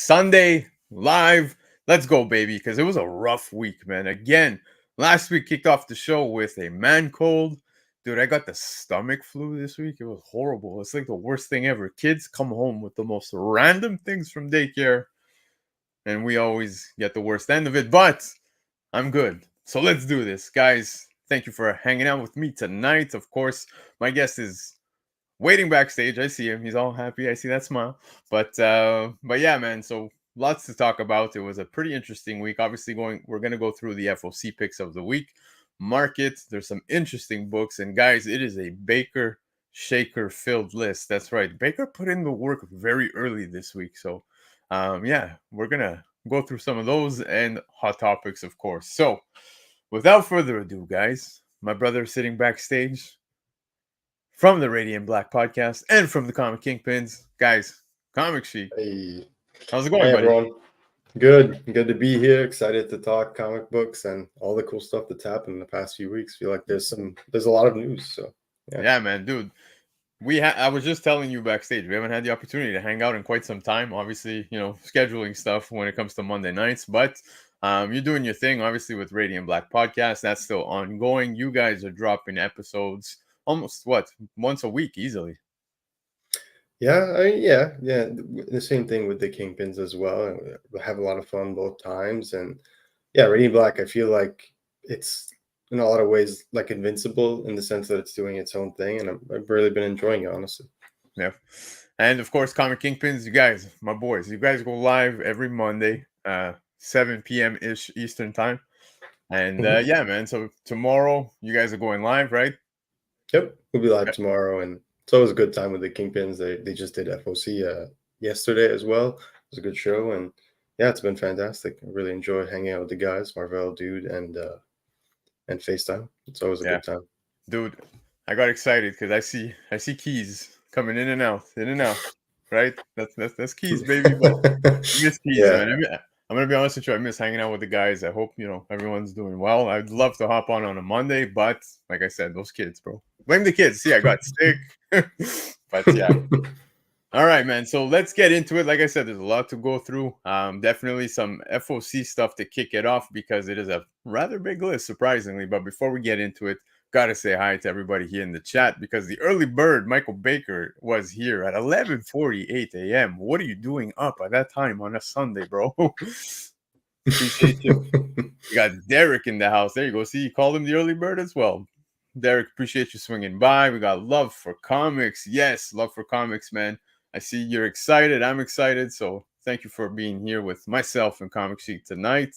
Sunday live. Let's go, baby, because it was a rough week, man. Again, last week kicked off the show with a man cold. Dude, I got the stomach flu this week. It was horrible. It's like the worst thing ever. Kids come home with the most random things from daycare, and we always get the worst end of it, but I'm good. So let's do this. Guys, thank you for hanging out with me tonight. Of course, my guest is waiting backstage. I see him. He's all happy. I see that smile. But yeah, man. So lots to talk about. It was a pretty interesting week. Obviously, we're gonna go through the FOC picks of the week. Market. There's some interesting books, and guys, it is a Baker Shaker filled list. That's right. Baker put in the work very early this week. So yeah, we're gonna go through some of those and hot topics, of course. So without further ado, guys, my brother sitting backstage from the Radiant Black podcast and from the Comic Kingpins, guys, Comic SHEIK. Hey, How's it going, hey buddy? everyone. Good to be here. Excited to talk comic books and all the cool stuff that's happened in the past few weeks. Feel like there's a lot of news. So yeah man, dude. I was just telling you backstage, we haven't had the opportunity to hang out in quite some time. Obviously, scheduling stuff when it comes to Monday nights, but you're doing your thing, obviously, with Radiant Black podcast. That's still ongoing. You guys are dropping episodes almost once a week easily. yeah. The same thing with the Kingpins as well. We have a lot of fun both times, and yeah, Radiant Black. I feel like it's in a lot of ways like Invincible in the sense that it's doing its own thing, and I've really been enjoying it, honestly. Yeah. And of course, Comic Kingpins, you guys, my boys, you guys go live every Monday, 7 p.m. ish Eastern time. And yeah, man. So tomorrow, you guys are going live, right? Yep, we'll be live tomorrow, and it's always a good time with the Kingpins. They just did FOC yesterday as well. It was a good show, and yeah, it's been fantastic. I really enjoy hanging out with the guys, Marvel, Dude, and FaceTime. It's always a good time. Dude, I got excited because I see keys coming in and out, right? That's keys, baby. But I miss keys, Yeah. man. I'm gonna be honest with you. I miss hanging out with the guys. I hope everyone's doing well. I'd love to hop on a Monday, but like I said, those kids, bro. Blame the kids. See, I got sick, but yeah. All right, man. So let's get into it. Like I said, there's a lot to go through. Definitely some FOC stuff to kick it off because it is a rather big list, surprisingly. But before we get into it, gotta say hi to everybody here in the chat because the early bird, Michael Baker, was here at 11:48 a.m. What are you doing up at that time on a Sunday, bro? Appreciate you. We got Derek in the house. There you go. See, you called him the early bird as well. Derek, appreciate you swinging by. We got Love for Comics. Yes, Love for Comics, man. I see you're excited. I'm excited. So thank you for being here with myself and Comic SHEIK tonight.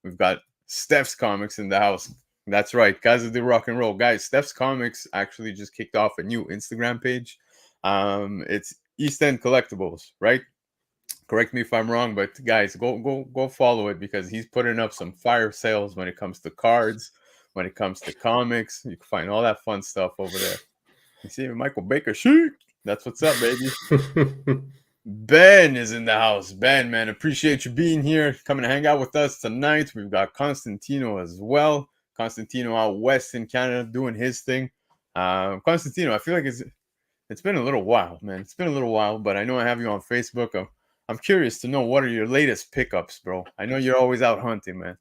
We've got Steph's Comics in the house. That's right. Guys of the rock and roll. Guys, Steph's Comics actually just kicked off a new Instagram page. It's East End Collectibles, right? Correct me if I'm wrong, but guys, go follow it because he's putting up some fire sales when it comes to cards, when it comes to comics. You can find all that fun stuff over there. You see Michael Baker, SHEIK. That's what's up, baby. Ben is in the house. Ben, man, appreciate you being here, coming to hang out with us tonight. We've got Constantino as well. Constantino out west in Canada doing his thing. Constantino, I feel like it's been a little while, man. It's been a little while, but I know I have you on Facebook. I'm curious to know what are your latest pickups, bro. I know you're always out hunting, man.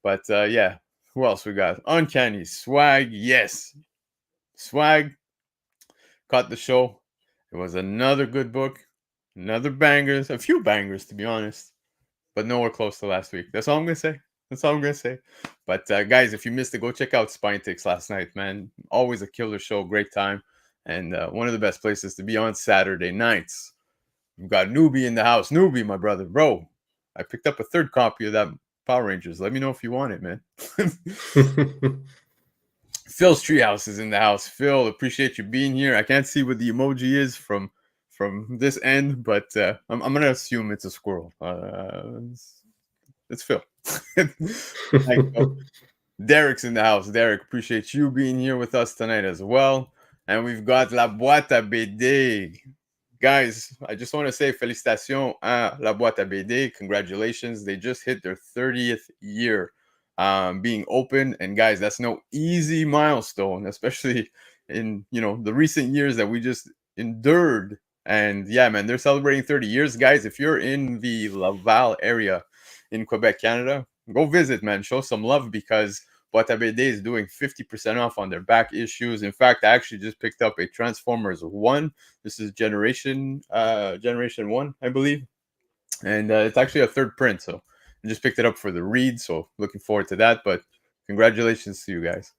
But yeah, who else we got? Uncanny Swag, yes. Swag caught the show. It was another good book, another bangers, a few bangers to be honest, but nowhere close to last week. That's all I'm gonna say. But guys, if you missed it, go check out Spine Ticks last night, man. Always a killer show, great time, and one of the best places to be on Saturday nights. We've got Newbie in the house. Newbie, my brother, bro. I picked up a third copy of that Power Rangers. Let me know if you want it, man. Phil's Treehouse is in the house. Phil, appreciate you being here. I can't see what the emoji is from this end, but I'm gonna assume it's a squirrel. It's Phil. Derek's in the house. Derek, appreciate you being here with us tonight as well. And we've got La Boîte à BD. Guys, I just want to say félicitations à La Boîte à BD. Congratulations. They just hit their 30th year being open. And guys, that's no easy milestone, especially in the recent years that we just endured And yeah, man, they're celebrating 30 years, guys. If you're in the Laval area in Quebec, Canada, go visit, man. Show some love because Boîte BD is doing 50% off on their back issues. In fact, I actually just picked up a Transformers 1. This is Generation 1, I believe. And it's actually a third print, so I just picked it up for the read, so looking forward to that. But congratulations to you guys.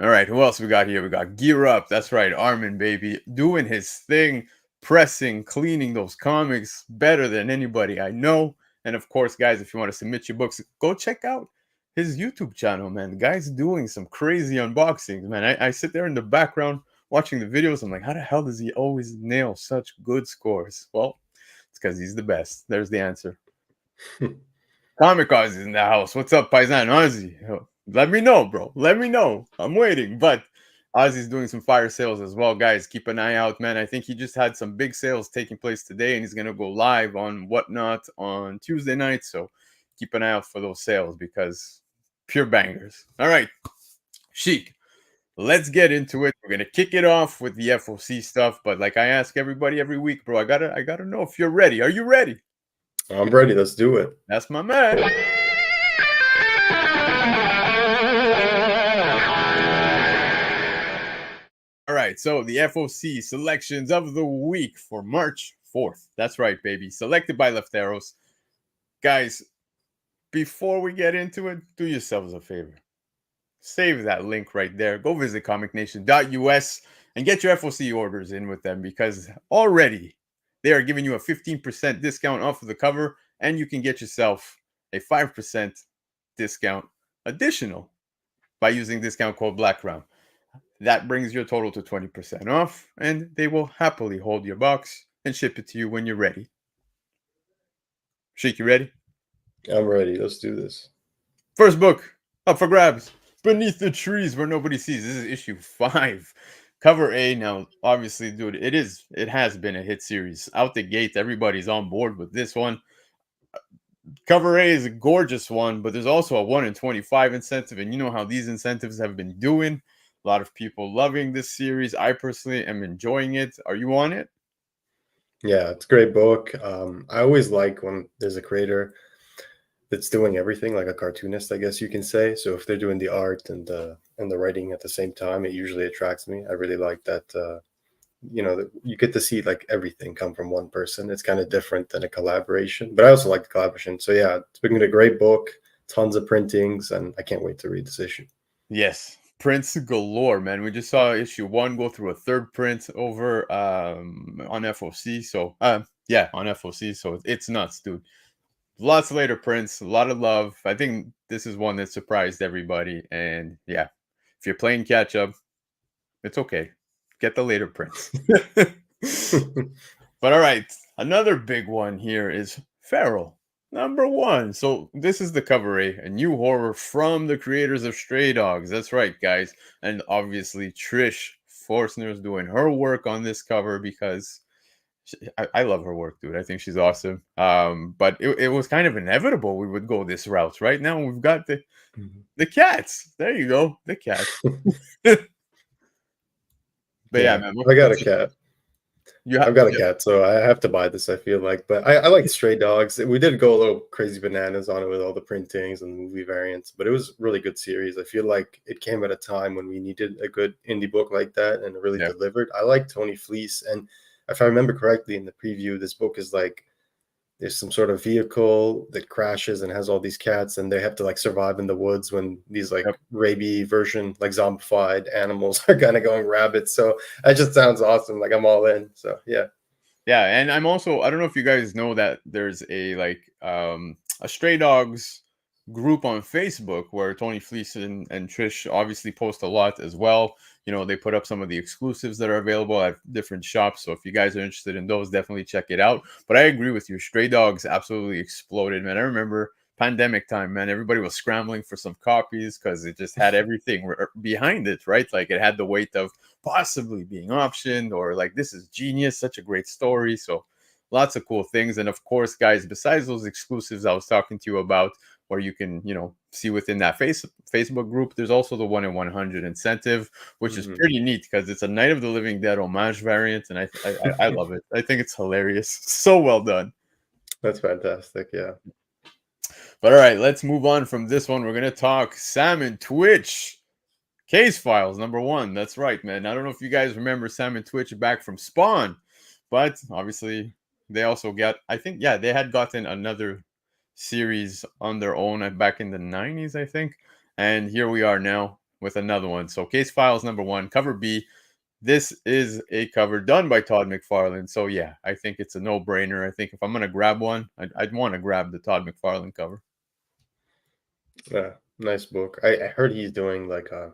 All right, who else we got here? We got Gear Up. That's right, Armin, baby, doing his thing, pressing, cleaning those comics better than anybody I know. And of course, guys, if you want to submit your books, go check out his YouTube channel, man. The guy's doing some crazy unboxings, man. I sit there in the background watching the videos. I'm like, how the hell does he always nail such good scores? Well, it's because he's the best. There's the answer. Comic Ozzy's in the house. What's up, Paisan Ozzy? Let me know, bro. Let me know. I'm waiting. But Ozzy's doing some fire sales as well, guys. Keep an eye out, man. I think he just had some big sales taking place today, and he's going to go live on Whatnot on Tuesday night. So keep an eye out for those sales because pure bangers. All right, SHEIK. Let's get into it. We're gonna kick it off with the FOC stuff, but like I ask everybody every week, bro, I gotta know if you're ready. Are you ready? I'm ready. Let's do it. That's my man. All right, so the FOC selections of the week for March 4th. That's right, baby. Selected by Lefteros. Guys, before we get into it, do yourselves a favor. Save that link right there. Go visit comicnation.us and get your FOC orders in with them because already they are giving you a 15% discount off of the cover, and you can get yourself a 5% discount additional by using discount code BLACKROUND. That brings your total to 20% off, and they will happily hold your box and ship it to you when you're ready. SHEIK, you ready? I'm ready. Let's do this. First book up for grabs. Beneath the Trees Where Nobody Sees. This is issue 5. Cover A. Now, obviously, dude, it has been a hit series. Out the gate, everybody's on board with this one. Cover A is a gorgeous one, but there's also a 1 in 25 incentive, and you know how these incentives have been doing. A lot of people loving this series. I personally am enjoying it. Are you on it? Yeah, it's a great book. I always like when there's a creator that's doing everything, like a cartoonist, I guess you can say. So if they're doing the art and the writing at the same time, it usually attracts me. I really like that. That you get to see like everything come from one person. It's kind of different than a collaboration, but I also like the collaboration. So yeah, it's been a great book, tons of printings, and I can't wait to read this issue. Yes, prints galore, man. We just saw issue 1 go through a third print over on FOC. So yeah, on FOC. So it's nuts, dude. Lots of later prints, a lot of love. I think this is one that surprised everybody. And yeah, if you're playing catch up, it's okay. Get the later prints. But all right, another big one here is Feral, #1. So this is the cover A new horror from the creators of Stray Dogs. That's right, guys. And obviously Trish Forstner is doing her work on this cover because I love her work, dude. I think she's awesome. But it was kind of inevitable we would go this route. Right now we've got the cats. There you go, the cats. But yeah, man, I got a cat. I've got a yeah. cat, so I have to buy this, I feel like. But I like Stray Dogs. We did go a little crazy bananas on it with all the printings and movie variants, but it was a really good series. I feel like it came at a time when we needed a good indie book like that, and it really delivered. I like Tony Fleece, and if I remember correctly in the preview, this book is like there's some sort of vehicle that crashes and has all these cats, and they have to like survive in the woods when these like rabies version, like zombified animals are kind of going rabid. So that just sounds awesome. Like I'm all in. So yeah. Yeah, and I'm also, I don't know if you guys know that there's a Stray Dogs group on Facebook where Tony Fleece and Trish obviously post a lot as well. You know, they put up some of the exclusives that are available at different shops. So if you guys are interested in those, definitely check it out. But I agree with you. Stray Dogs absolutely exploded, man. I remember pandemic time, man. Everybody was scrambling for some copies because it just had everything behind it, right? Like it had the weight of possibly being optioned or like, this is genius, such a great story. So lots of cool things. And of course, guys, besides those exclusives I was talking to you about, where you can, you know, see within that Facebook group. There's also the 1 in 100 incentive, which is Mhm. pretty neat because it's a Night of the Living Dead homage variant, and I love it. I think it's hilarious. So well done. That's fantastic. Yeah. But all right, let's move on from this one. We're gonna talk Sam and Twitch. Case Files #1. That's right, man. I don't know if you guys remember Sam and Twitch back from Spawn, but obviously they also got, I think, yeah, they had gotten another series on their own back in the 90s, I think. And here we are now with another one. So Case Files #1, cover B. This is a cover done by Todd McFarlane. So yeah, I think it's a no-brainer. I think if I'm gonna grab one, I'd want to grab the Todd McFarlane cover. Yeah. Nice book. I heard he's doing like a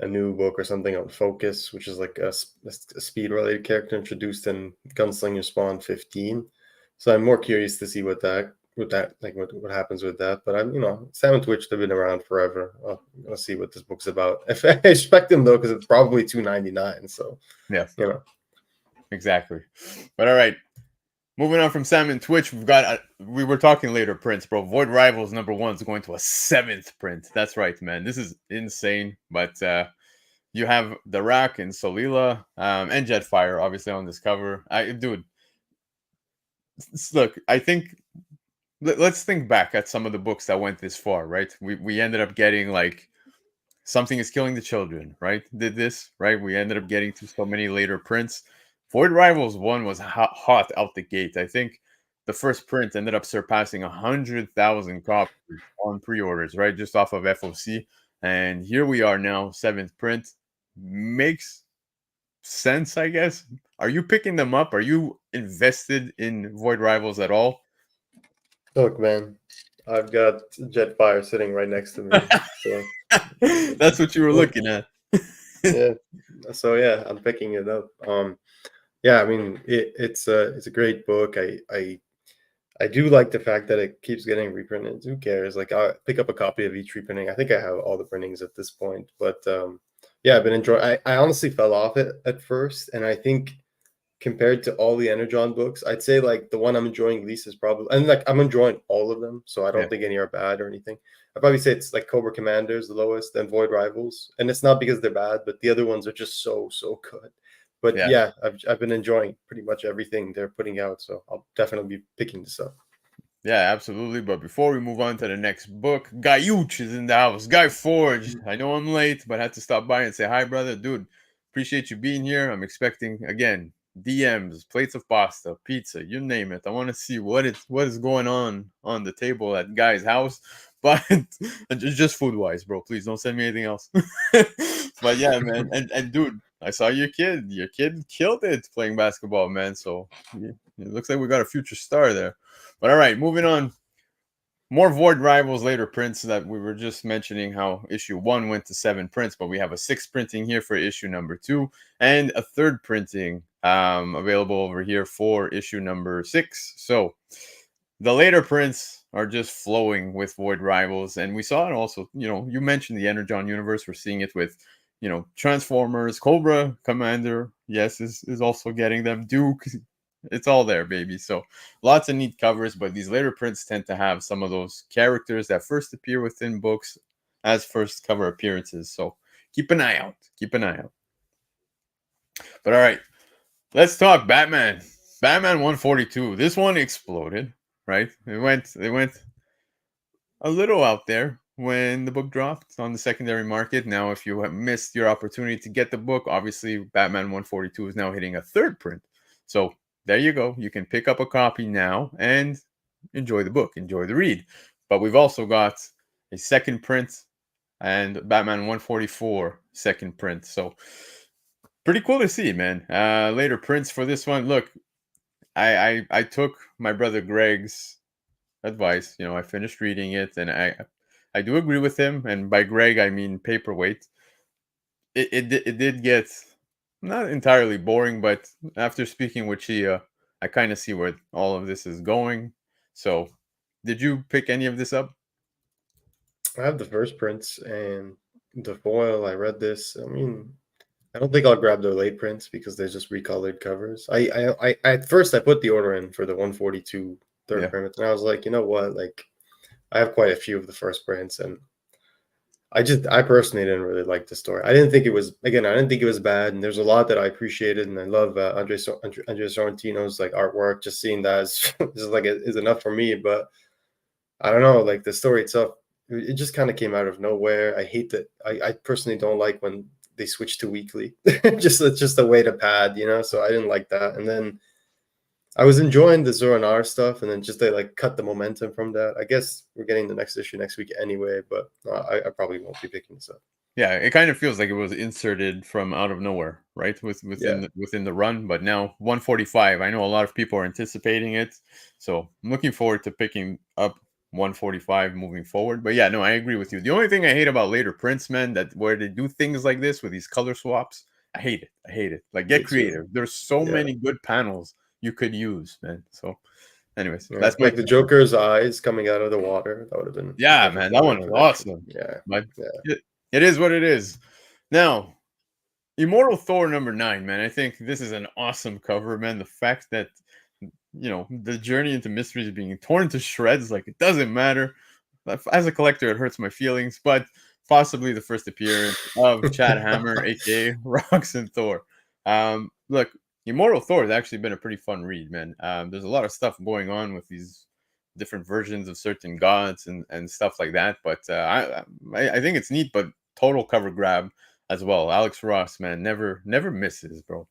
new book or something on Focus, which is like a speed related character introduced in Gunslinger Spawn 15. So I'm more curious to see what what happens with that. But I'm, Sam and Twitch, they've been around forever. I'm gonna see what this book's about. If I expect them though, because it's probably $2.99. So Yeah, you know, exactly. But all right, moving on from Sam and Twitch, we've got we were talking later prints, bro. Void Rivals #1 is going to a 7th print. That's right, man. This is insane. But you have the Rack and Solila and Jetfire, obviously, on this cover. Dude, look, I think let's think back at some of the books that went this far, right? We ended up getting like Something is Killing the Children, right? Did this, right? We ended up getting to so many later prints. Void Rivals 1 was hot out the gate. I think the first print ended up surpassing 100,000 copies on pre-orders, right? Just off of FOC. And here we are now, 7th print. Makes sense, I guess. Are you picking them up? Are you invested in Void Rivals at all? look, man, I've got Jetfire sitting right next to me. So That's what you were look, looking at. yeah. So yeah, I'm picking it up. Yeah, I mean, it's a great book. I do like the fact that it keeps getting reprinted. Who cares? Like, I'll pick up a copy of each reprinting. I think I have all the printings at this point. But yeah, I've been enjoying. I honestly fell off it at first, and I think compared to all the Energon books, I'd say like the one I'm enjoying least is probably, and like I'm enjoying all of them, so I Yeah. don't think any are bad or anything. I'd probably say it's like Cobra Commanders the lowest, then Void Rivals, and it's not because they're bad, but the other ones are just so good. But Yeah. yeah, I've been enjoying pretty much everything they're putting out, so I'll definitely be picking this up. Yeah, absolutely. But before we move on to the next book, Guy Yuch is in the house. Guy Forge. I know I'm late, but I had to stop by and say hi, brother. Dude, appreciate you being here. I'm expecting, again, DMs, plates of pasta, pizza, you name it. I want to see what is going on the table at Guy's house. But just food wise, bro. Please don't send me anything else. But yeah, man. And dude, I saw your kid. Your kid killed it playing basketball, man. So yeah, it looks like we got a future star there. But all right, moving on. More Void Rivals later prints that we were just mentioning how issue 1 went to 7 prints, but we have a 6th printing here for issue #2 and a 3rd printing available over here for issue #6. So the later prints are just flowing with Void Rivals, and we saw it also. You mentioned the Energon universe. We're seeing it with, Transformers, Cobra Commander. Yes, is also getting them. Duke, it's all there, baby. So lots of neat covers, but these later prints tend to have some of those characters that first appear within books as first cover appearances. So keep an eye out. Keep an eye out. But all right, let's talk Batman. Batman 142. This one exploded, right? It went a little out there when the book dropped on the secondary market. Now, if you have missed your opportunity to get the book, obviously Batman 142 is now hitting a 3rd print. So there you go. You can pick up a copy now and enjoy the book, enjoy the read. But we've also got a 2nd print and Batman 144 2nd print. So pretty cool to see, man. Later prints for this one. Look, I took my brother Greg's advice. I finished reading it, and I do agree with him. And by Greg, I mean Paperweight. It did get not entirely boring, but after speaking with Chia, I kind of see where all of this is going. So, did you pick any of this up? I have the first prints and the foil. I read this. I mean, I don't think I'll grab their late prints because they're just recolored covers. I at first I put the order in for the 142 third Yeah, print, and I was like, you know what, like I have quite a few of the first prints, and I personally didn't really like the story. I didn't think it was again. I didn't think it was bad, and there's a lot that I appreciated, and I love Andre Sorrentino's like artwork. Just seeing that is like is enough for me. But I don't know, like the story itself, it just kind of came out of nowhere. I hate that. I personally don't like when they switch to weekly. Just it's just a way to pad, So I didn't like that. And then I was enjoying the Zoronar stuff, and then just they like cut the momentum from that. I guess we're getting the next issue next week anyway, but I probably won't be picking this up. Yeah, it kind of feels like it was inserted from out of nowhere, right? Yeah, Within the run, but now 145. I know a lot of people are anticipating it, so I'm looking forward to picking up 145 moving forward. But yeah, no, I agree with you. The only thing I hate about later prints, man, that where they do things like this with these color swaps, I hate it. I hate it. Like, me get too. creative. There's so Yeah, many good panels you could use, man. So, anyways, yeah. that's my Like the two. Joker's eyes coming out of the water. That would have been the Yeah, perfect man, that cover one is for that show. awesome. Yeah, But yeah, it is what it is. Now, Immortal Thor #9, man. I think this is an awesome cover, man. The fact that the journey into mystery is being torn to shreds, like it doesn't matter. As a collector, it hurts my feelings, but possibly the first appearance of Chad Hammer, aka Rox and Thor. Look, Immortal Thor has actually been a pretty fun read, man. There's a lot of stuff going on with these different versions of certain gods and stuff like that. But I think it's neat, but total cover grab as well. Alex Ross, man, never misses, bro.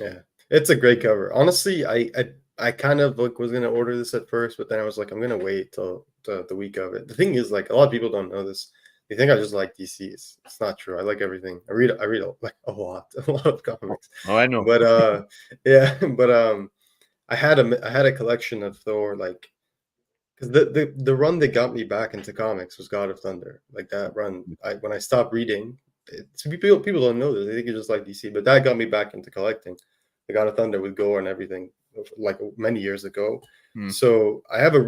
yeah. It's a great cover. Honestly, I kind of like was gonna order this at first, but then I was like, I'm gonna wait till the week of it. The thing is, like, a lot of people don't know this. They think I just like DC. It's not true. I like everything. I read like a lot of Oh, comics. I know. But yeah, but I had a collection of Thor, like, because the run that got me back into comics was God of Thunder. Like that run, when I stopped reading, people don't know this. They think it's just like DC, but that got me back into collecting the God of Thunder with Gore and everything, like many years ago. Hmm. So I had a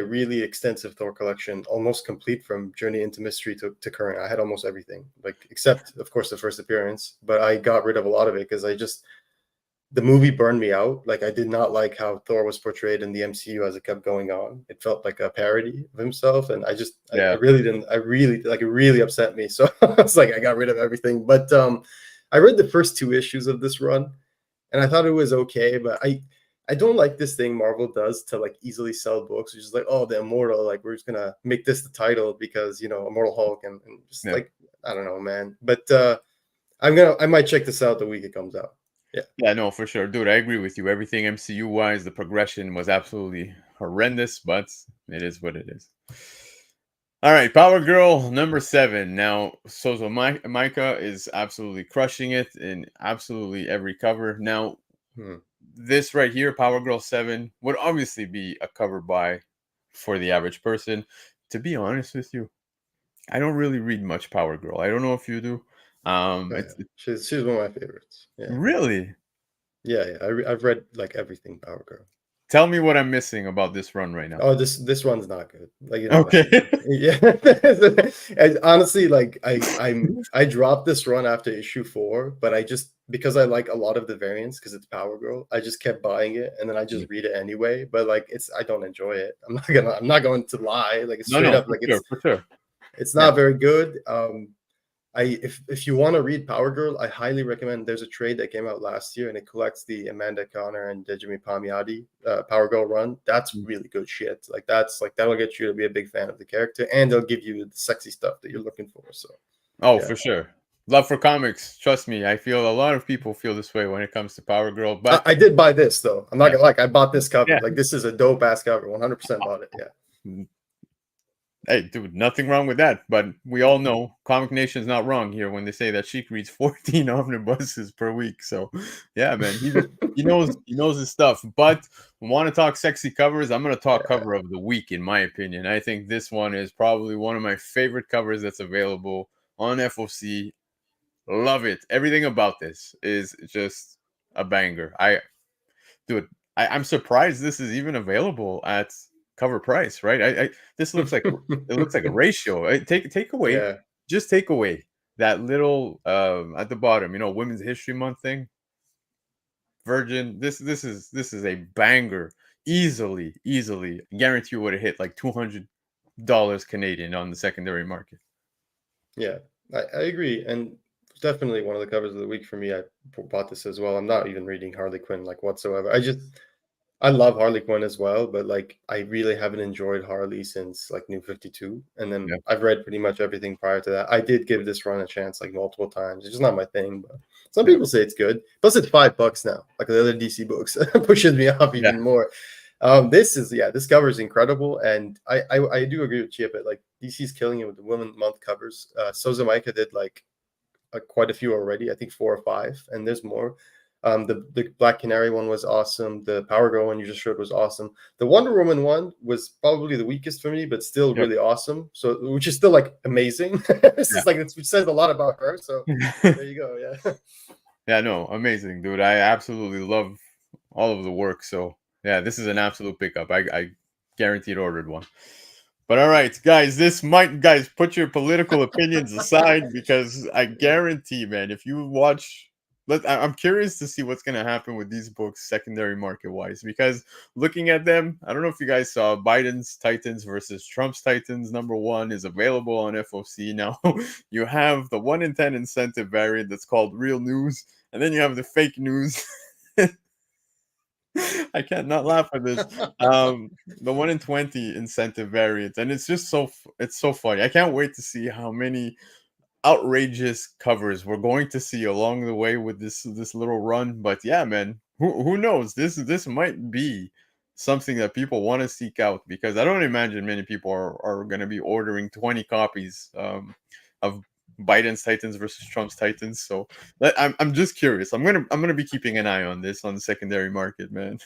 really extensive Thor collection, almost complete from Journey into Mystery to current. I had almost everything, like except of course the first appearance, but I got rid of a lot of it because the movie burned me out. Like I did not like how Thor was portrayed in the MCU as it kept going on. It felt like a parody of himself, and I Yeah. really didn't. I really like it. Really upset me. So I was like, I got rid of everything. But I read the first two issues of this run, and I thought it was okay. But I don't like this thing Marvel does to like easily sell books, which is like, oh, the Immortal. Like we're just gonna make this the title because Immortal Hulk, and just Yeah. like I don't know, man. But I might check this out the week it comes out. Yeah. Yeah, no, for sure. Dude, I agree with you. Everything MCU wise, the progression was absolutely horrendous, but it is what it is. All right, Power Girl #7. Now, Sozo Micah is absolutely crushing it in absolutely every cover. Now, Hmm. this right here, Power Girl 7, would obviously be a cover buy for the average person. To be honest with you, I don't really read much Power Girl. I don't know if you do. Oh, yeah. It's She's one of my favorites. Yeah. really. Yeah, yeah. I've read like everything Power Girl. Tell me what I'm missing about this run right now. Oh, this one's not good. Like you don't like Okay. it. Yeah. And honestly, like I dropped this run after issue 4, but I just because I like a lot of the variants because it's Power Girl, I just kept buying it and then I just read it anyway. But like I don't enjoy it. I'm not going to lie. Like it's No, straight no, up for like sure, for sure. it's Yeah. not very good. If you want to read Power Girl, I highly recommend. There's a trade that came out last year, and it collects the Amanda Connor and Dejimi Palmiotti Power Girl run. That's Mm. really good shit. Like that'll get you to be a big fan of the character, and they'll give you the sexy stuff that you're looking for. So Oh, yeah, for sure. Love for comics. Trust me, I feel a lot of people feel this way when it comes to Power Girl. I, But I did buy this though. I'm not yeah, gonna like. I bought this cover. yeah. Like this is a dope ass cover. 100% bought it. Yeah. Mm, hey, dude, nothing wrong with that. But we all know Comic Nation's not wrong here when they say that SHEIK reads 14 omnibuses per week. So, yeah, man, he knows his stuff. But want to talk sexy covers? I'm gonna talk Yeah. cover of the week, in my opinion. I think this one is probably one of my favorite covers that's available on FOC. Love it. Everything about this is just a banger. Dude, I'm surprised this is even available at cover price, right? This looks like it looks like a ratio. Take away, Yeah. just take away that little at the bottom, Women's History Month thing. Virgin. This is a banger. easily, guarantee you would have hit like $200 Canadian on the secondary market. Yeah, I agree, and definitely one of the covers of the week for me. I bought this as well. I'm not even reading Harley Quinn like whatsoever. I love Harley Quinn as well, but like I really haven't enjoyed Harley since like New 52, and then Yeah, I've read pretty much everything prior to that. I did give this run a chance like multiple times. It's just not my thing, but some yeah, people say it's good. Plus, it's $5 now. Like the other DC books pushes me off yeah, even more. This cover is incredible, and I do agree with Chip. Like DC's killing it with the Women Month covers. Sozamaika did like quite a few already. I think 4 or 5, and there's more. The Black Canary one was awesome. The Power Girl one you just showed was awesome. The Wonder Woman one was probably the weakest for me, but still yep, really awesome. So, which is still like amazing. This is like it says a lot about her. So there you go. Yeah. yeah. No, amazing, dude. I absolutely love all of the work. So yeah, this is an absolute pickup. I guaranteed ordered one. But all right, guys, guys, put your political opinions aside because I guarantee, man, if you watch, I'm curious to see what's going to happen with these books secondary market wise because looking at them, I don't know if you guys saw Biden's Titans versus Trump's Titans #1 is available on FOC now. You have the 1 in 10 incentive variant that's called Real News, and then you have the fake news. I can't not laugh at this. The 1 in 20 incentive variant, and it's just it's so funny. I can't wait to see how many outrageous covers we're going to see along the way with this little run. But yeah, man, who knows? This might be something that people want to seek out because I don't imagine many people are going to be ordering 20 copies of Biden's Titans versus Trump's Titans. So I'm just curious. I'm gonna be keeping an eye on this on the secondary market, man.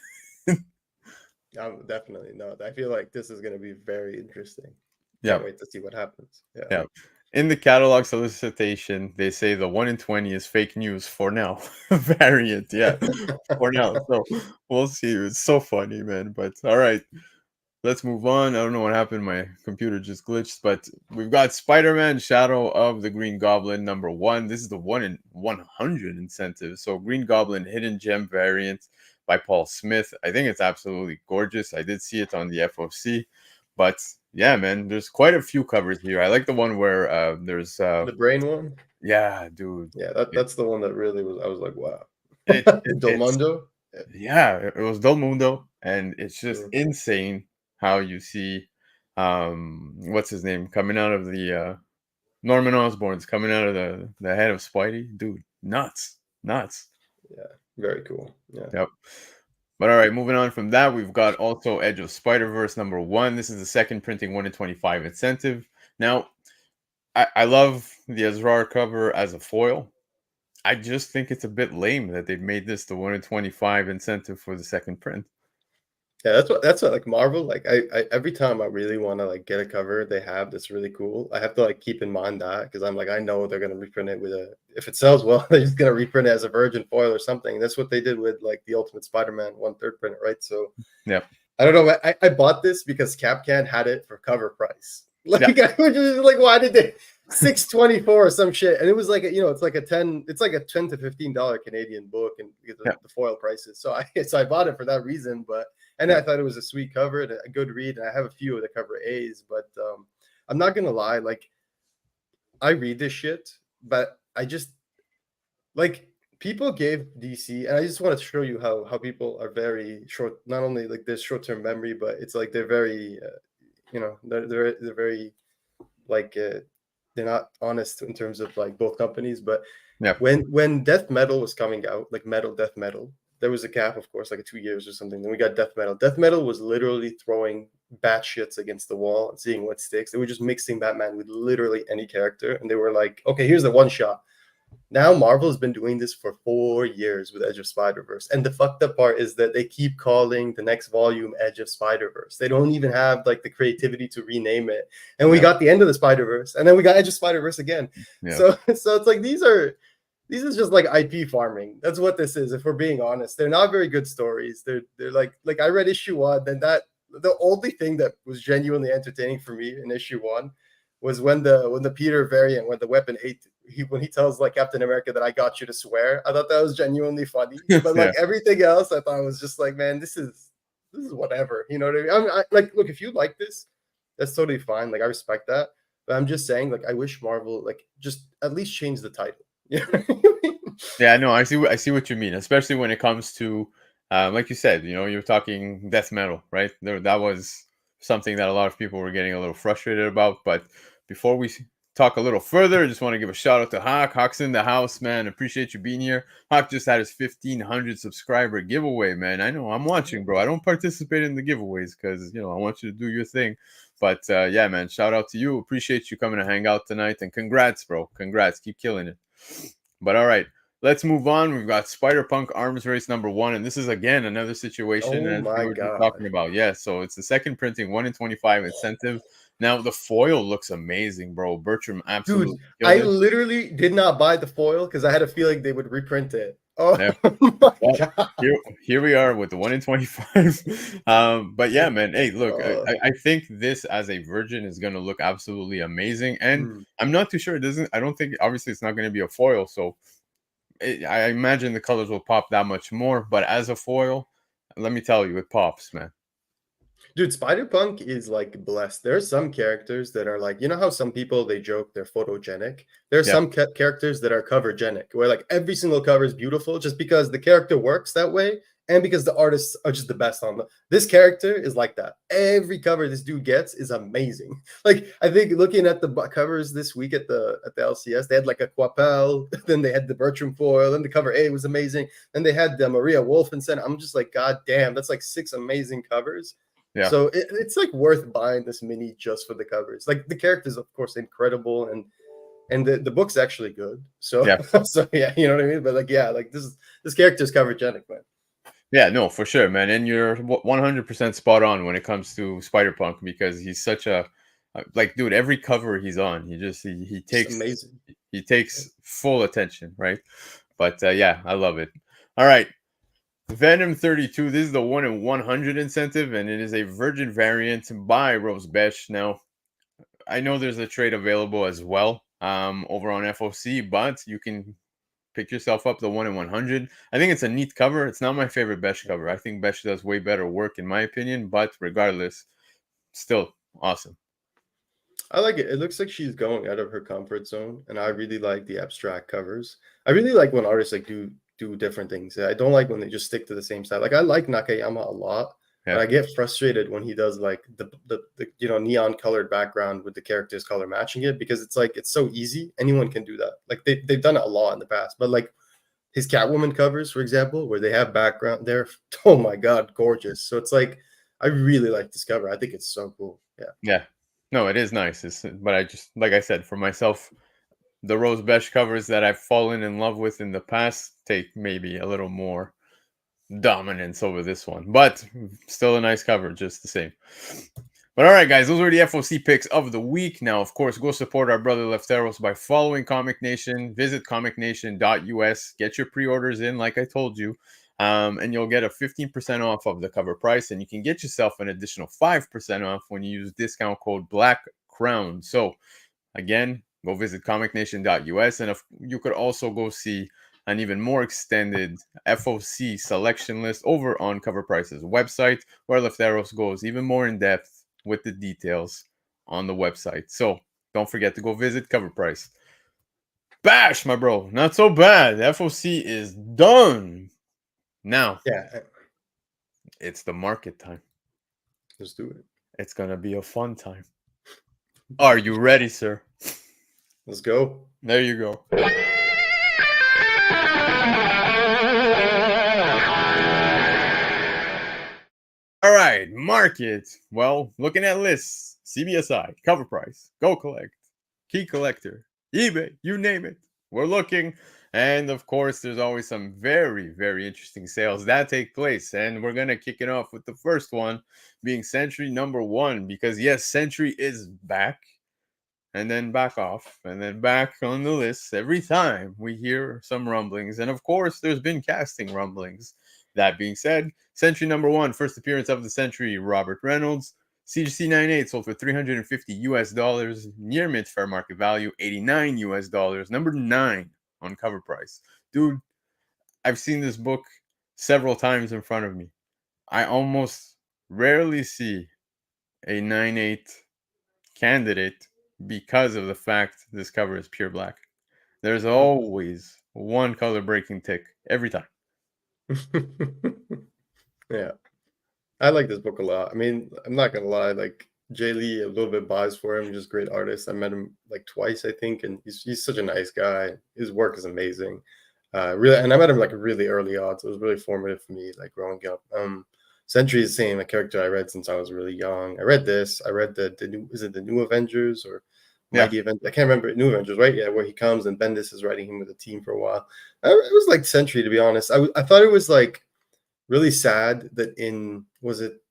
Definitely no. I feel like this is going to be very interesting. Yeah, Can't wait to see what happens. Yeah. yeah. In the catalog solicitation, they say the 1 in 20 is fake news for now. Variant, yeah, for now. So we'll see. It's so funny, man. But all right, let's move on. I don't know what happened. My computer just glitched, but we've got Spider-Man Shadow of the Green Goblin #1. This is the 1 in 100 incentive. So Green Goblin Hidden Gem variant by Paul Smith. I think it's absolutely gorgeous. I did see it on the FOC, but yeah, man, there's quite a few covers here. I like the one where there's The brain one. yeah, dude. Yeah, It, that's the one that really was. I was like, wow. it's Delmundo. Yeah. yeah, it was Del Mundo, and it's just Mm. insane how you see what's his name coming out of the Norman Osborn's coming out of the head of Spidey, dude, nuts. Yeah, very cool. Yeah. Yep. But all right, moving on from that, we've got also Edge of Spider-Verse #1. This is the second printing 1 in 25 incentive. Now, I love the Azrar cover as a foil. I just think it's a bit lame that they've made this the 1 in 25 incentive for the second print. Yeah, that's what like Marvel, like I every time I really want to like get a cover they have that's really cool, I have to like keep in mind that because I'm like I know they're gonna reprint it with a if it sells well, they're just gonna reprint it as a virgin foil or something. That's what they did with like the Ultimate Spider-Man 1/3 print, right? So Yep. I don't know. I bought this because Capcan had it for cover price. Yeah. Like I was just like, why did they 624 or some shit? And it was like it's like a 10, it's like a 10 to $15 Canadian book and Yeah. the foil prices. So I bought it for that reason, but and I thought it was a sweet cover and a good read. And I have a few of the cover A's, but I'm not gonna lie, like I read this shit, but I just like people gave DC, and I just want to show you how people are very short. Not only like there's short term memory, but it's like they're very, they're very like they're not honest in terms of like both companies. But Yeah. when Death Metal was coming out, like Metal Death Metal, there was a gap, of course, like 2 years or something. Then we got Death Metal. Death Metal was literally throwing bat shits against the wall and seeing what sticks. They were just mixing Batman with literally any character, and they were like, okay, here's the one shot. Now Marvel has been doing this for 4 years with Edge of Spider-Verse. And the fucked up part is that they keep calling the next volume Edge of Spider-Verse. They don't even have like the creativity to rename it. And we got the end of the Spider-Verse, and then we got Edge of Spider-Verse again. Yeah. So it's like these is just like IP farming. That's what this is, if we're being honest. They're not very good stories. They're like I read issue 1, then the only thing that was genuinely entertaining for me in issue 1 was when the Peter variant, when the Weapon 8, when he tells like Captain America that I got you to swear. I thought that was genuinely funny. But like everything else, I thought was just like, man, this is is whatever. You know what I mean? Like, look, if you like this, that's totally fine. Like, I respect that. But I'm just saying, like, I wish Marvel like just at least change the title. You know what I mean? Yeah, no, I see what you mean, especially when it comes to, like you said, you're talking death metal, right? That was something that a lot of people were getting a little frustrated about. But before we talk a little further, I just want to give a shout out to Hawk. Hawk's in the house, man. Appreciate you being here. Hawk just had his 1,500 subscriber giveaway, man. I know I'm watching, bro. I don't participate in the giveaways because I want you to do your thing. But yeah, man, shout out to you. Appreciate you coming to hang out tonight, and congrats, bro. Congrats. Keep killing it. But all right. Let's move on. We've got Spider-Punk Arms Race #1, and this is again another situation Oh as we my were just god. talking about. Yeah, so it's the second printing, 1 in 25 incentive. Now the foil looks amazing, bro. Bertram Dude, absolutely I killed it. literally did not buy the foil because I had a feeling they would reprint it. Oh Yeah. my Well, god. here we are with the 1 in 25. But yeah, man. Hey, look, Uh, I think this as a virgin is going to look absolutely amazing, and mm. I'm not too sure. It doesn't. I don't think. Obviously, it's not going to be a foil, so I imagine the colors will pop that much more. But as a foil, let me tell you, it pops, man. Dude, Spider-Punk is like blessed. There are some characters that are like, you know how some people they joke they're photogenic? There are Yeah, some characters that are covergenic, where like every single cover is beautiful just because the character works that way and because the artists are just the best on them. This character is like that. Every cover this dude gets is amazing. Like I think looking at the covers this week at the LCS, they had like a Quapel, then they had the Bertram foil, then the cover A was amazing, then they had the Maria Wolfensen. I'm just like, God damn, that's like 6 amazing covers. yeah, So it's like worth buying this mini just for the covers. Like the characters, of course, incredible, and the book's actually good. So yeah, so yeah, you know what I mean. But like yeah, like this character's covergenic, man. yeah. No, for sure, man. And you're 100% spot on when it comes to Spider Punk because he's such a like, dude. Every cover he's on, he It's takes amazing. full attention, right? But yeah, I love it. All right, Venom 32. This is the 1 in 100 incentive, and it is a virgin variant by Rose Besh. Now, I know there's a trade available as well over on FOC, but you can pick yourself up the 1 in 100. I think it's a neat cover. It's not my favorite Besh cover. I think Besh does way better work in my opinion, but regardless, still awesome. I like it. It looks like she's going out of her comfort zone, and I really like the abstract covers. I really like when artists like do different things. I don't like when they just stick to the same style. Like I like Nakayama a lot, but Yeah. I get frustrated when he does like the neon colored background with the character's color matching it because it's like it's so easy. Anyone can do that. Like they've done it a lot in the past, but like his Catwoman covers, for example, where they have background, they're oh my god, gorgeous. So it's like I really like this cover. I think it's so cool. Yeah. Yeah. No, it is nice. But I just, like I said, for myself, the Rose Besh covers that I've fallen in love with in the past take maybe a little more dominance over this one, but still a nice cover just the same. But all right, guys, those were the FOC picks of the week. Now, of course, go support our brother Lefteros by following Comic Nation. Visit comicnation.us. Get your pre-orders in, like I told you, and you'll get a 15% off of the cover price, and you can get yourself an additional 5% off when you use discount code Black Crown. So, again, go visit comicnation.us, and if you could also go see an even more extended FOC selection list over on Cover Price's website, where Lefteros goes even more in depth with the details on the website. So don't forget to go visit Cover Price. Bash, my bro, not so bad. The FOC is done. Now Yeah. it's the market time. Let's do it. It's gonna be a fun time. Are you ready, sir? Let's go. There you go. All right, market. Well, looking at lists, CBSI, Cover Price, Go Collect, Key Collector, eBay, you name it. We're looking. And of course, there's always some very, very interesting sales that take place. And we're going to kick it off with the first one being Century #1, because yes, Century is back and then back off and then back on the list every time we hear some rumblings. And of course, there's been casting rumblings. That being said, Century #1, first appearance of the century, Robert Reynolds. CGC 98 sold for $350 near mint fair market value, $89 number 9 on Cover Price. Dude, I've seen this book several times in front of me. I almost rarely see a 9/8 candidate because of the fact this cover is pure black. There's always one color breaking tick every time. Yeah. I like this book a lot. I mean, I'm not gonna lie, like Jay Lee, a little bit biased for him, just great artist. I met him like twice, I think, and he's such a nice guy. His work is amazing. Really, and I met him like really early on, so it was really formative for me, like growing up. Sentry is the same, a character I read since I was really young. I read this. I read the new, is it the New Avengers or Yeah, Mighty Event? I can't remember. New Avengers, right? Yeah, where he comes and Bendis is writing him with a team for a while. It was like Sentry, to be honest. I thought it was like really sad that in, was it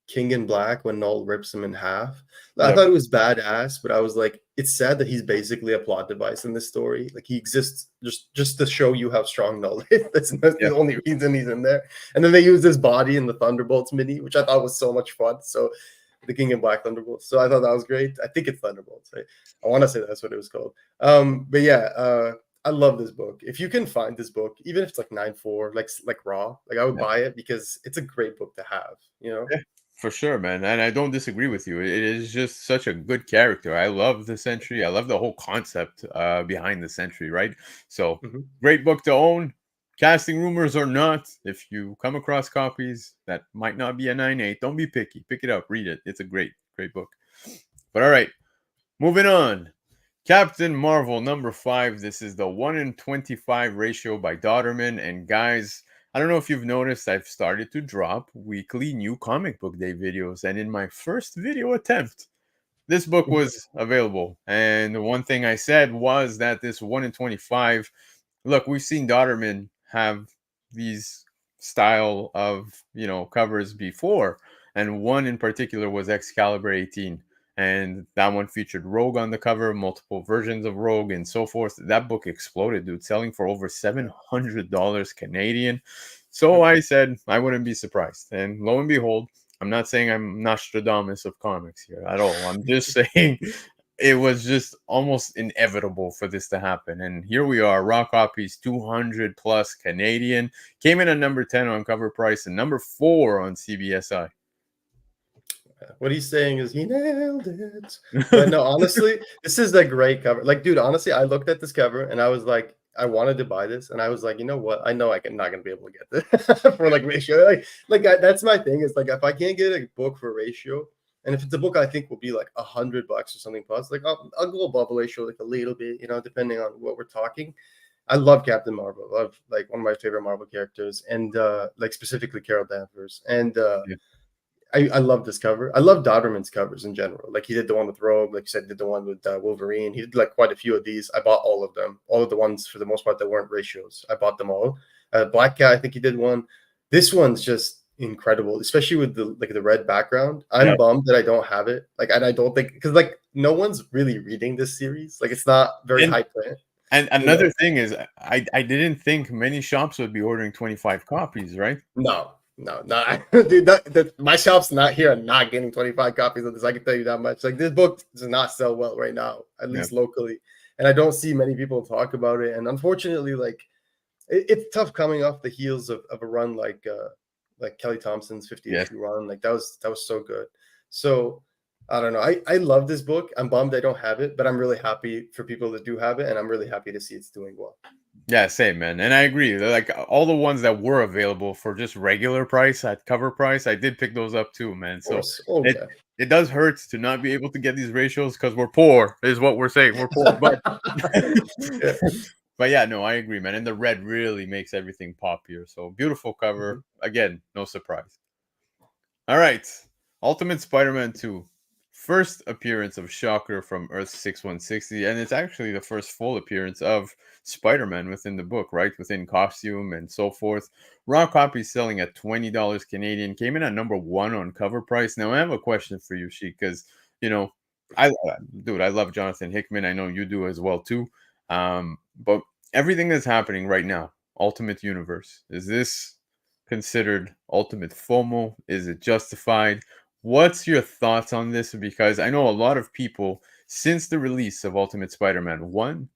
King in Black when Null rips him in half. I yeah, thought it was badass, but I was like, it's sad that he's basically a plot device in this story. Like he exists just to show you how strong Null is. That's yeah. the only reason he's in there. And then they use his body in the Thunderbolts mini, which I thought was so much fun. So the King in Black Thunderbolts. So I thought that was great. I think it's Thunderbolts. I want to say that's what it was called. But yeah, I love this book. If you can find this book, even if it's like 9.4, like raw, like I would Yeah. buy it because it's a great book to have, you know? Yeah, for sure, man. And I don't disagree with you. It is just such a good character. I love the Sentry. I love the whole concept behind the Sentry, right? So Mhm. great book to own. Casting rumors or not, if you come across copies that might not be a 9/8, don't be picky. Pick it up, read it. It's a great book. But all right, moving on. Captain Marvel #5. This is the 1 in 25 ratio by Dodderman. And guys, I don't know if you've noticed, I've started to drop weekly new comic book day videos. And in my first video attempt, this book was available. And the one thing I said was that this 1 in 25, look, we've seen Dodderman have these style of, covers before. And one in particular was Excalibur 18. And that one featured Rogue on the cover, multiple versions of Rogue, and so forth. That book exploded, dude, selling for over $700 Canadian. So I said I wouldn't be surprised. And lo and behold, I'm not saying I'm Nostradamus of comics here at all. I'm just saying it was just almost inevitable for this to happen. And here we are, raw copies, 200 plus Canadian. Came in at number 10 on cover price and number 4 on CBSI. What he's saying is he nailed it. But no, honestly, this is a great cover. Like, dude, honestly, I looked at this cover and I was like, I wanted to buy this, and I was like, you know what? I know I'm not gonna be able to get this for like ratio. That's my thing. Is like if I can't get a book for ratio, and if it's a book I think will be like $100 or something plus, like I'll go above a ratio like a little bit, depending on what we're talking. I love Captain Marvel. I love like one of my favorite Marvel characters, and like specifically Carol Danvers. And Yeah. I love this cover. I love Dodderman's covers in general. Like he did the one with Rogue, like you said, did the one with Wolverine. He did like quite a few of these. I bought all of them, all of the ones for the most part that weren't ratios. I bought them all. Black Cat, I think he did one. This one's just incredible, especially with the red background. Yeah. I'm bummed that I don't have it. Like, and I don't think because like no one's really reading this series. Like, it's not very And high print. and You know? another thing is I didn't think many shops would be ordering 25 copies, right? No, dude. My shop's not here. I'm not getting 25 copies of this. I can tell you that much. Like this book does not sell well right now, at Yeah. least locally, and I don't see many people talk about it. And unfortunately, like it's tough coming off the heels of a run like Kelly Thompson's 50 Yes. issue run. Like that was so good. So I don't know. I love this book. I'm bummed I don't have it, but I'm really happy for people that do have it, and I'm really happy to see it's doing well. Yeah, same, man. And I agree. They're like all the ones that were available for just regular price at cover price, I did pick those up too, man. Of So course. Oh it yeah. it does hurt to not be able to get these ratios because we're poor, is what we're saying. We're poor. But Yeah. but yeah, no, I agree, man. And the red really makes everything pop here. So beautiful cover. Mhm. Again, no surprise. All right. Ultimate Spider-Man 2. First appearance of Shocker from Earth 6160. And it's actually the first full appearance of Spider-Man within the book, right? Within costume and so forth. Raw copy selling at $20 Canadian. Came in at number 1 on cover price. Now, I have a question for you, Sheik, because, you know, dude, I love Jonathan Hickman. I know you do as well, too. But everything that's happening right now, Ultimate Universe, is this considered ultimate FOMO? Is it justified? What's your thoughts on this? Because I know a lot of people, since the release of Ultimate Spider Man 1,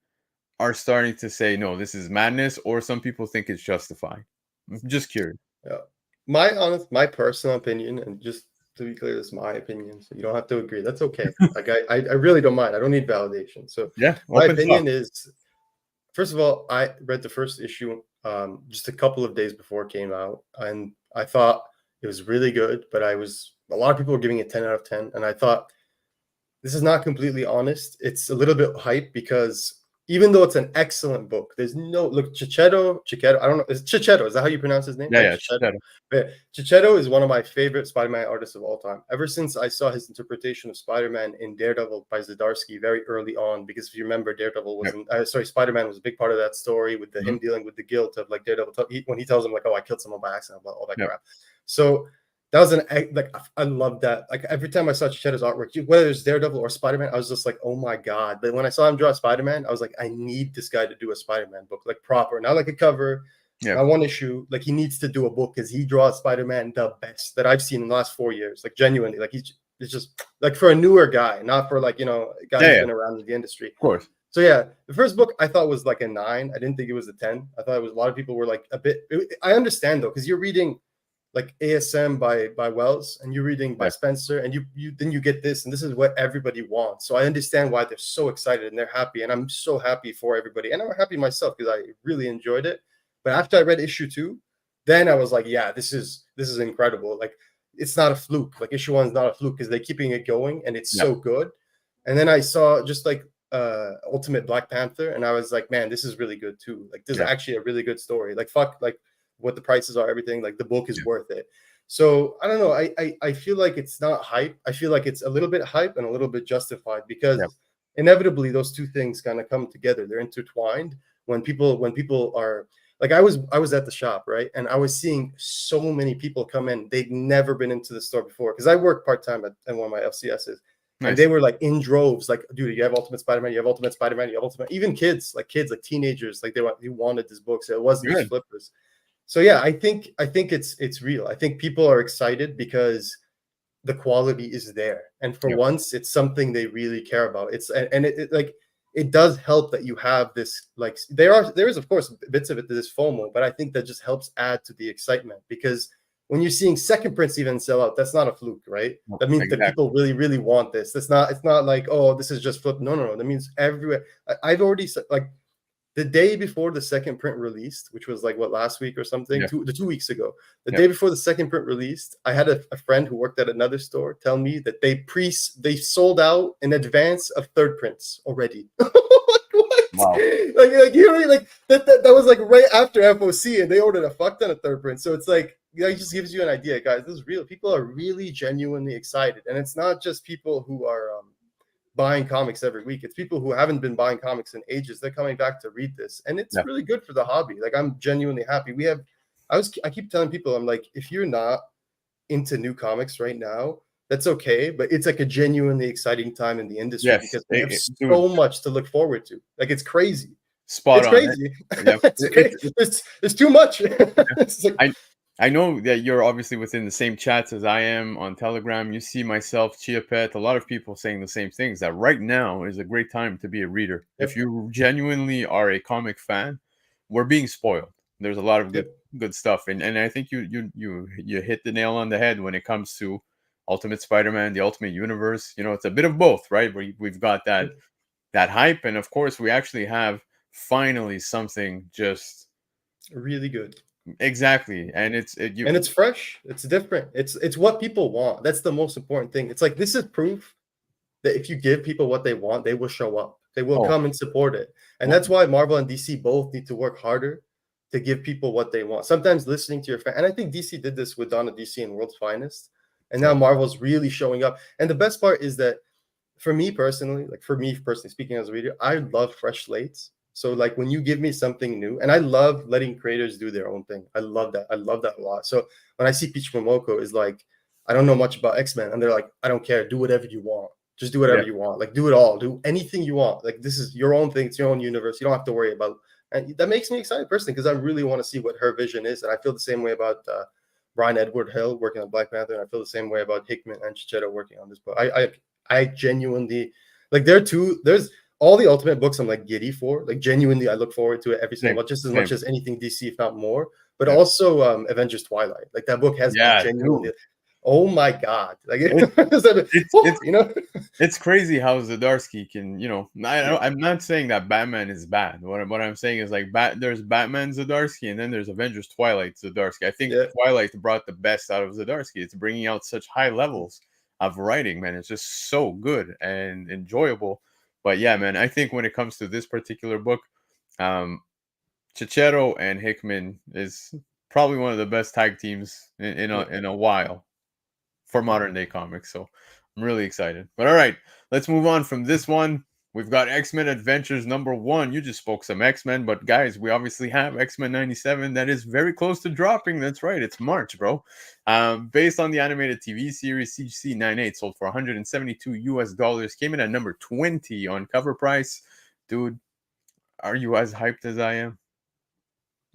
are starting to say, no, this is madness, or some people think it's justified. I'm just curious. Yeah. my personal opinion, and just to be clear, this is my opinion, so you don't have to agree. That's okay. Like I really don't mind. I don't need validation. So Yeah, my open opinion stuff. is, first of all, I read the first issue just a couple of days before it came out, and I thought it was really good. But a lot of people were giving it 10 out of 10, and I thought this is not completely honest. It's a little bit hype because even though it's an excellent book, there's no look Chichetto. I don't know. Is Chichetto? Is that how you pronounce his name? Yeah, Right, yeah, Chichetto. shadow. But Chichetto is one of my favorite Spider-Man artists of all time. Ever since I saw his interpretation of Spider-Man in Daredevil by Zdarsky very early on, because if you remember, Daredevil Yep. wasn't. Spider-Man was a big part of that story with him dealing with the guilt of like Daredevil when he tells him like, "Oh, I killed someone by accident," all that Yep. crap. So that was I love that. Like every time I saw Chichetto's artwork, whether it's Daredevil or Spider-Man, I was just like, oh my god. But when I saw him draw Spider-Man, I was like, I need this guy to do a Spider-Man book, like proper, not like a cover, Yeah. not one issue. Like he needs to do a book because he draws Spider-Man the best that I've seen in the last 4 years. Like genuinely, like it's just like for a newer guy, not for like a guy who's been around in the industry. Of course. So yeah, the first book I thought was like a 9. I didn't think it was a 10. I thought it was a lot of people were like a bit. I understand though, because you're reading like ASM by Wells, and you're reading by Spencer, and you get this, and this is what everybody wants. So I understand why they're so excited and they're happy, and I'm so happy for everybody, and I'm happy myself because I really enjoyed it. But after I read issue 2, then I was like, yeah, this is incredible. Like it's not a fluke. Like issue 1 is not a fluke because they're keeping it going, and it's so good. And then I saw just like Ultimate Black Panther, and I was like, man, this is really good too. Like this is actually a really good story. Like fuck, like what the prices are, everything, like the book is worth it. So I don't know. I feel like it's not hype. I feel like it's a little bit hype and a little bit justified because inevitably those two things kind of come together. They're intertwined. When people are like, I was at the shop, right? And I was seeing so many people come in. They'd never been into the store before because I work part-time at one of my LCSs. Nice. And they were like in droves, like, dude, you have Ultimate Spider-Man, you have Ultimate Spider-Man, you have Ultimate. Even kids, like teenagers, like they wanted this book. So it wasn't just flippers. So yeah, I think it's real. I think people are excited because the quality is there, and for once, it's something they really care about. It's and it like it does help that you have this. Like there is of course bits of it that is FOMO, but I think that just helps add to the excitement because when you're seeing second prints even sell out, that's not a fluke, right? That means that people really want this. It's not like, oh, this is just flip. No. That means everywhere. I've already said like. The day before the second print released, which was like last week or something, 2 weeks ago, the day before the second print released, I had a friend who worked at another store tell me that they sold out in advance of third prints already. What? Wow. Like you know, like that was like right after FOC, and they ordered a fuck ton of third prints. So it's like it just gives you an idea, guys. This is real. People are really genuinely excited, and it's not just people who are buying comics every week. It's people who haven't been buying comics in ages. They're coming back to read this, and it's really good for the hobby. Like I'm genuinely happy. I keep telling people, I'm like, if you're not into new comics right now, that's okay, but it's like a genuinely exciting time in the industry because they have so much to look forward to. Like it's crazy. Spot on. Crazy. It's crazy. There's too much. I know that you're obviously within the same chats as I am on Telegram. You see myself, Chia Pet, a lot of people saying the same things, that right now is a great time to be a reader. If you genuinely are a comic fan, we're being spoiled. There's a lot of good stuff. And I think you hit the nail on the head when it comes to Ultimate Spider-Man, the Ultimate Universe. It's a bit of both, right? Where we've got that hype, and of course we actually have finally something just really good. Exactly. And it's fresh, it's different, it's what people want. That's the most important thing. It's like, this is proof that if you give people what they want, they will show up, they will come and support it. And that's why Marvel and DC both need to work harder to give people what they want. Sometimes listening to your fan, and I think DC did this with Dawn of DC and World's Finest, and now Marvel's really showing up. And the best part is that for me personally speaking as a reader, I love fresh slates. So like when you give me something new, and I love letting creators do their own thing. I love that a lot. So when I see Peach Momoko is like, I don't know much about X-Men, and they're like, I don't care, do whatever you want. Just do whatever you want. Like do it all. Do anything you want. Like this is your own thing. It's your own universe. You don't have to worry about. And that makes me excited personally because I really want to see what her vision is. And I feel the same way about Brian Edward Hill working on Black Panther, and I feel the same way about Hickman and Chichetto working on this book. I genuinely like. There's all the Ultimate books I'm like giddy for. Like genuinely, I look forward to it every single month, just as much as anything DC, if not more. but Yeah. also Avengers Twilight. Like that book has me Yeah, genuinely. dude. Oh my god! Like It, it's you know. It's crazy how Zdarsky can, I'm not saying that Batman is bad. What I'm saying is like there's Batman Zdarsky and then there's Avengers Twilight Zdarsky. I think Yeah. Twilight brought the best out of Zdarsky. It's bringing out such high levels of writing, man. It's just so good and enjoyable. But yeah, man, I think when it comes to this particular book, um, Chichero and Hickman is probably one of the best tag teams in a while for modern day comics. So I'm really excited. But all right, let's move on from this one. We've got X-Men Adventures #1. You just spoke some X-Men, but guys, we obviously have X-Men 97 that is very close to dropping. That's right, it's March, bro. Based on the animated TV series, CGC 98 sold for $172 US, came in at number 20 on cover price. Dude, are you as hyped as I am?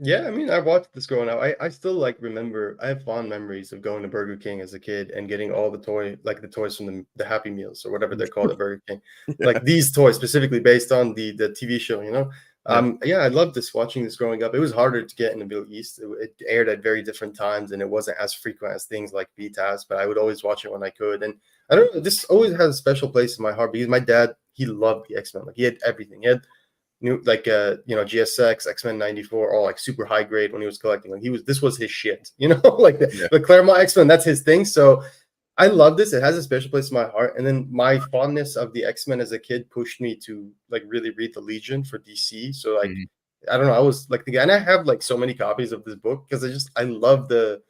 Yeah, I mean, I watched this growing up. I still like remember. I have fond memories of going to Burger King as a kid and getting all the toys from the Happy Meals or whatever they're called at Burger King, Yeah, like these toys specifically based on the TV show. yeah, Yeah, I loved this watching this growing up. It was harder to get in the Middle East. It aired at very different times and it wasn't as frequent as things like BTAS. But I would always watch it when I could. And I don't know, this always has a special place in my heart because my dad he loved the X Men. Like he had everything. He had new like GSX, X-Men 94, all like super high grade when he was collecting. Like this was his shit, like yeah, the Claremont X-Men, that's his thing. So I love this. It has a special place in my heart. And then my fondness of the X-Men as a kid pushed me to like really read the Legion for DC. So like mhm, I don't know, I was like the guy, and I have like so many copies of this book because I love the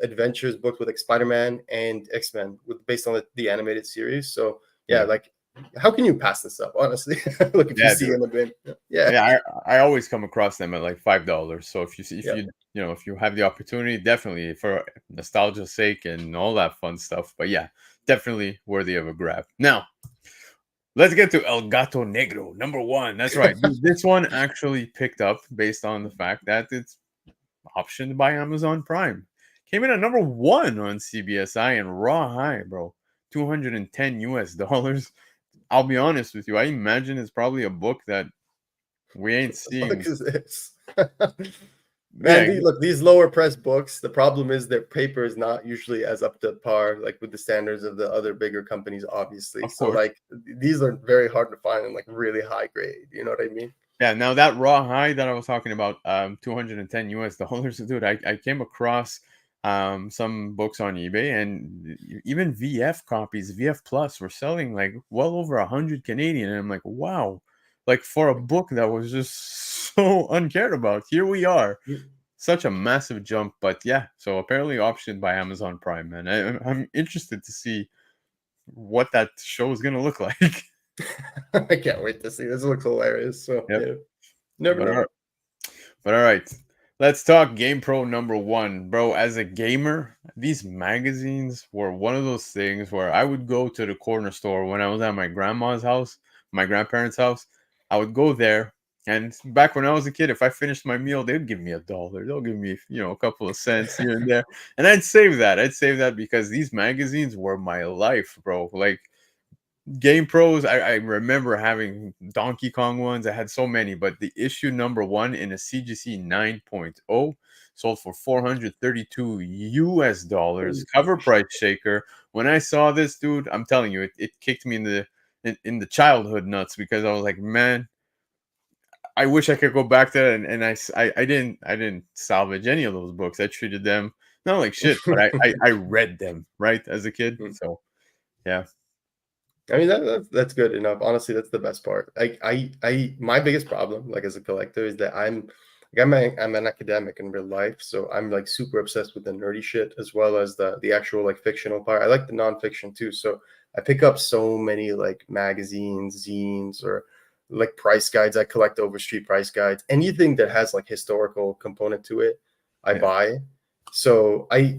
adventures book with like Spider-Man and X-Men based on the animated series. So yeah, yeah, like how can you pass this up, honestly? Look, if you yeah, see dude. in the bin. Yeah. Yeah, I always come across them at like $5. So if you see if Yeah. if you have the opportunity, definitely for nostalgia's sake and all that fun stuff. But yeah, definitely worthy of a grab. Now let's get to El Gato Negro #1. That's right. This one actually picked up based on the fact that it's optioned by Amazon Prime. Came in at #1 on CBSI and Raw High, bro. $210 US. I'll be honest with you. I imagine it's probably a book that we ain't The fuck seeing. is this? Man, Yeah, look, these lower press books, the problem is their paper is not usually as up to par, like with the standards of the other bigger companies, obviously. of So, course. like, these are very hard to find and like really high grade. You know what I mean? Yeah, now that raw high that I was talking about, $210 US, dude. I came across some books on eBay and even VF copies, VF Plus were selling like well over 100 Canadian. And I'm like, wow, like for a book that was just so uncared about. Here we are. Such a massive jump, but yeah, so apparently optioned by Amazon Prime, man. I'm interested to see what that show is gonna look like. I can't wait to see. This looks hilarious. So, Yep. yeah, never But know. But all right, let's talk GamePro #1, bro. As a gamer, these magazines were one of those things where I would go to the corner store when I was at my grandma's house, my grandparents' house. I would go there, and back when I was a kid, if I finished my meal, they'd give me $1. They'll give me, a couple of cents here and there, and I'd save that. I'd save that because these magazines were my life, bro. Like Game Pros, I remember having Donkey Kong ones. I had so many, but the issue #1 in a CGC 9.0 sold for $432 Holy cover price shit. shaker. When I saw this, dude, I'm telling you, it kicked me in the childhood nuts because I was like, man, I wish I could go back there and I didn't salvage any of those books. I treated them not like shit, but I read them right as a kid. So yeah, I mean that's good enough. Honestly, that's the best part. My biggest problem, like as a collector, is that I'm an academic in real life, so I'm like super obsessed with the nerdy shit as well as the actual like fictional part. I like the nonfiction too, so I pick up so many like magazines, zines, or like price guides. I collect overstreet price guides. Anything that has like historical component to it, I yeah. buy. So I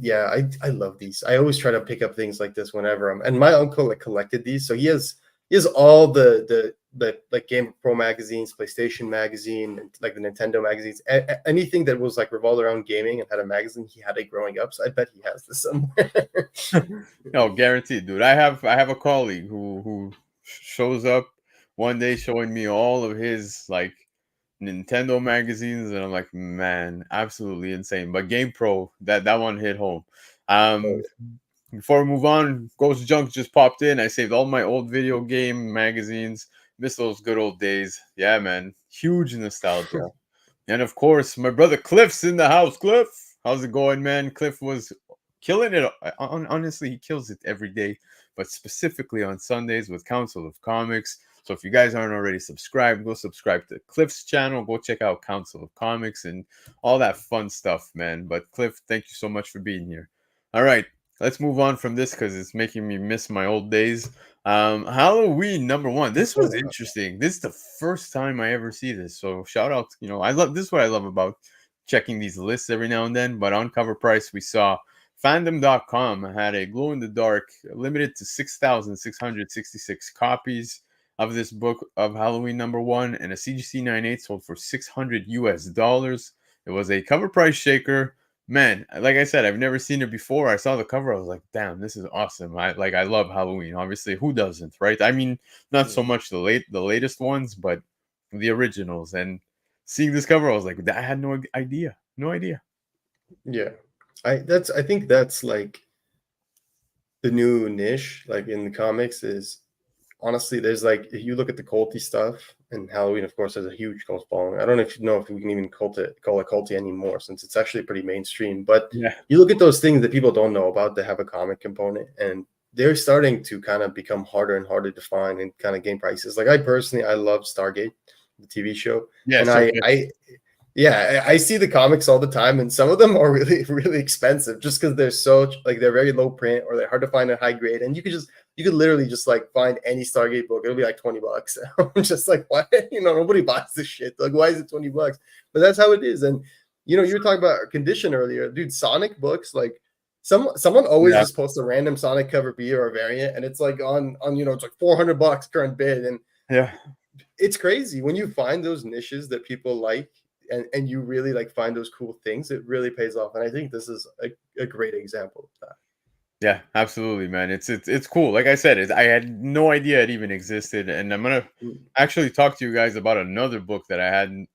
love these. I always try to pick up things like this whenever I'm. And my uncle like collected these, so he has all the like Game Pro magazines, PlayStation magazine, and like the Nintendo magazines, anything that was like revolved around gaming and had a magazine. He had it growing up, so I bet he has this somewhere. No, guaranteed, dude. I have a colleague who shows up one day showing me all of his like Nintendo magazines, and I'm like, man, absolutely insane. But Game Pro, that one hit home. Oh, Um, Before we move on, Ghost Junk just popped in. I saved all my old video game magazines. Miss those good old days. Yeah, man, huge yeah. nostalgia. And of course, my brother Cliff's in the house. Cliff, how's it going, man? Cliff was killing it. Honestly, he kills it every day, but specifically on Sundays with Council of Comics. So if you guys aren't already subscribed, go subscribe to Cliff's channel. Go check out Council of Comics and all that fun stuff, man. But Cliff, thank you so much for being here. All right, let's move on from this because it's making me miss my old days. Halloween #1. This was interesting. This is the first time I ever see this. So shout out, I love this is what I love about checking these lists every now and then. But on cover price, we saw fandom.com had a glow in the dark limited to 6,666 copies of this book of Halloween #1, and a CGC 98 sold for $600 US. It was a cover price shaker. Man, like I said, I've never seen it before. I saw the cover, I was like, damn, this is awesome. I love Halloween. Obviously, who doesn't, right? I mean, not so Mhm. much the latest ones, but the originals. And seeing this cover, I was like, I had no idea. No idea. Yeah. I think that's like the new niche, like in the comics, is honestly, there's like if you look at the culty stuff, and Halloween, of course, has a huge cult following. I don't know if we can even call it culty anymore, since it's actually pretty mainstream. But Yeah. you look at those things that people don't know about that have a comic component, and they're starting to kind of become harder and harder to find and kind of gain prices. Like I love Stargate, the TV show, Yeah, and so good. yeah, I see the comics all the time, and some of them are really, really expensive just because they're so like they're very low print or they're hard to find at high grade. And you could literally just like find any Stargate book, it'll be like $20. I'm just like, what? Nobody buys this shit. Like, why is it $20? But that's how it is. And you were talking about condition earlier, dude. Sonic books, like someone always Yeah. just posts a random Sonic cover B or a variant, and it's like on it's like $400 current bid, and Yeah. it's crazy when you find those niches that people like, and you really like find those cool things. It really pays off, and I think this is a great example of that. Yeah, absolutely, man. It's cool. Like I said, I had no idea it even existed, and I'm gonna Mm. actually talk to you guys about another book that I had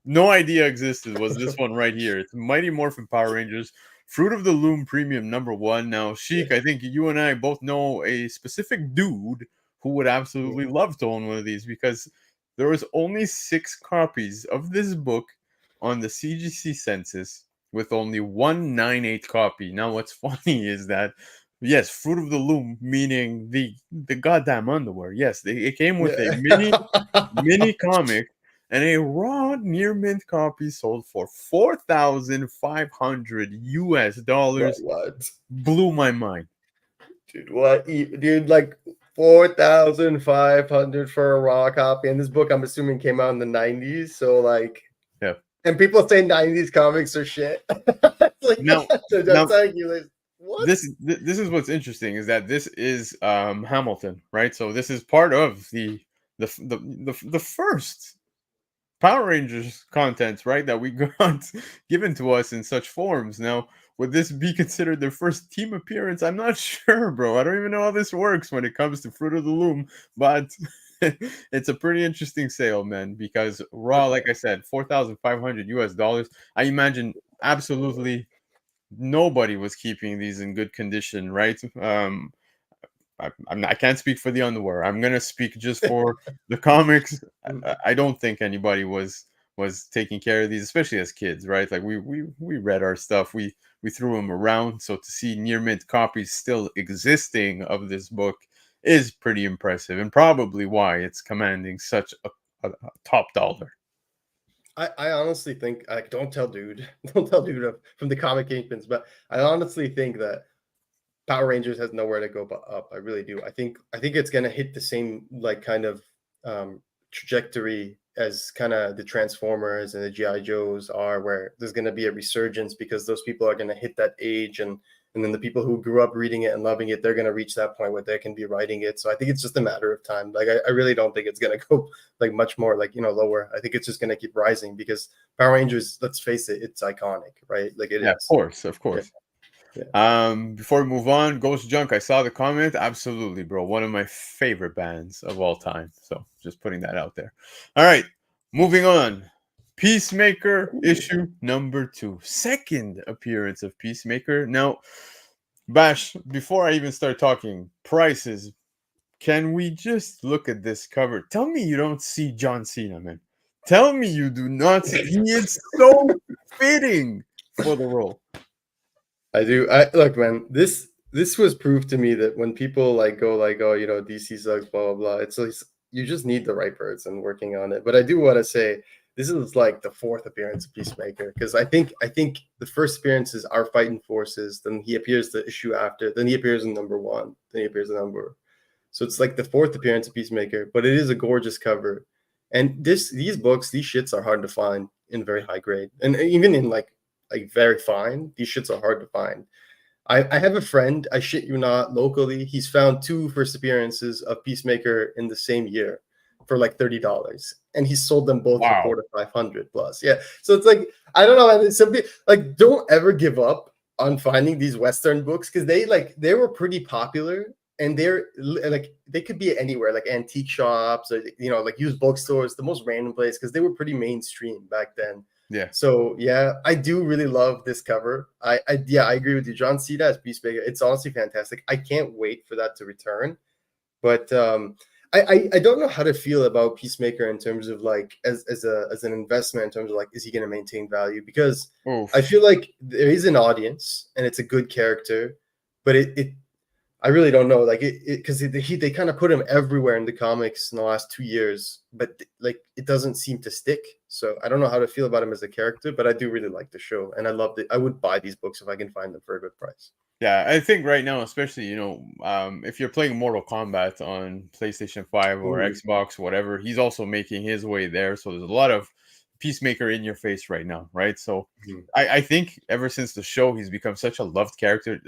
no idea existed. Was this one right here? It's Mighty Morphin Power Rangers, Fruit of the Loom Premium #1. Now, Yeah. Sheik, I think you and I both know a specific dude who would absolutely love to own one of these because there was only 6 copies of this book on the CGC census with only 198 copy. Now, what's funny is that yes, Fruit of the Loom, meaning the goddamn underwear. Yes, it came with a Yeah. mini comic, and a raw near mint copy sold for $4,500 US. What? Blew my mind. Dude, what? Dude, like 4,500 for a raw copy. And this book, I'm assuming, came out in the 90s. So, like, Yeah. and people say 90s comics are shit. Like, Now, that's now like, you like, what? this is what's interesting is that this is Hamilton, right? So this is part of the first Power Rangers content, right? That we got given to us in such forms. Now, would this be considered their first team appearance? I'm not sure, bro. I don't even know how this works when it comes to Fruit of the Loom, but it's a pretty interesting sale, man. Because raw, like I said, $4,500 US. I imagine absolutely nobody was keeping these in good condition, right? I can't speak for the underwear. I'm gonna speak just for the comics. I don't think anybody was taking care of these, especially as kids, right? Like we read our stuff, we threw them around. So to see near mint copies still existing of this book is pretty impressive, and probably why it's commanding such a top dollar. I honestly think, like, don't tell dude, don't tell dude from the comic kingpins, but I honestly think that Power Rangers has nowhere to go but up. I really do. I think it's gonna hit the same like kind of trajectory as kind of the Transformers and the GI Joes are, where there's gonna be a resurgence because those people are gonna hit that age, and then the people who grew up reading it and loving it, they're gonna reach that point where they can be writing it. So I think it's just a matter of time. Like I really don't think it's gonna go like much more like lower. I think it's just gonna keep rising because Power Rangers, let's face it, it's iconic, right? Like it Yeah, of is. course, of Yeah. course. Yeah. Before we move on, Ghost Junk, I saw the comment. Absolutely, bro. One of my favorite bands of all time. So just putting that out there. All right, moving on. Peacemaker issue number 2. Second appearance of Peacemaker. Now, Bash, before I even start talking prices, can we just look at this cover? Tell me you don't see John Cena, man. Tell me you do not see. He is so fitting for the role. I do. I look, man. This was proof to me that when people like go like, oh, you know, DC sucks, blah blah blah. It's like you just need the right person working on it. But I do want to say this is like the 4th appearance of Peacemaker, because I think the first appearances are Fighting Forces. Then he appears the issue after. Then he appears in number 1. Then he appears in number. So it's like the 4th appearance of Peacemaker. But it is a gorgeous cover, and these shits are hard to find in very high grade, and even in like very fine. These shits are hard to find. I have a friend, I shit you not, locally. He's found 2 first appearances of Peacemaker in the same year for like $30, and he sold them both for 400 to 500 plus. Yeah, so it's like, I don't know, man. It's something like, don't ever give up on finding these Western books, because they were pretty popular, and they're like, they could be anywhere, like antique shops, or you know, like used bookstores, the most random place, because they were pretty mainstream back then. Yeah. So yeah, I do really love this cover. I agree with you. John Cena as Peacemaker, it's honestly fantastic. I can't wait for that to return. But I don't know how to feel about Peacemaker in terms of like as an investment, in terms of like, is he going to maintain value? Because I feel like there is an audience and it's a good character, but I really don't know, like because they kind of put him everywhere in the comics in the last 2 years, but like it doesn't seem to stick. So I don't know how to feel about him as a character, but I do really like the show, and I loved it. I would buy these books if I can find them for a good price. Yeah, I think right now, especially, you know, if you're playing Mortal Kombat on PlayStation 5 or Xbox, whatever, he's also making his way there. So there's a lot of Peacemaker in your face right now, right? So I think ever since the show, he's become such a loved character,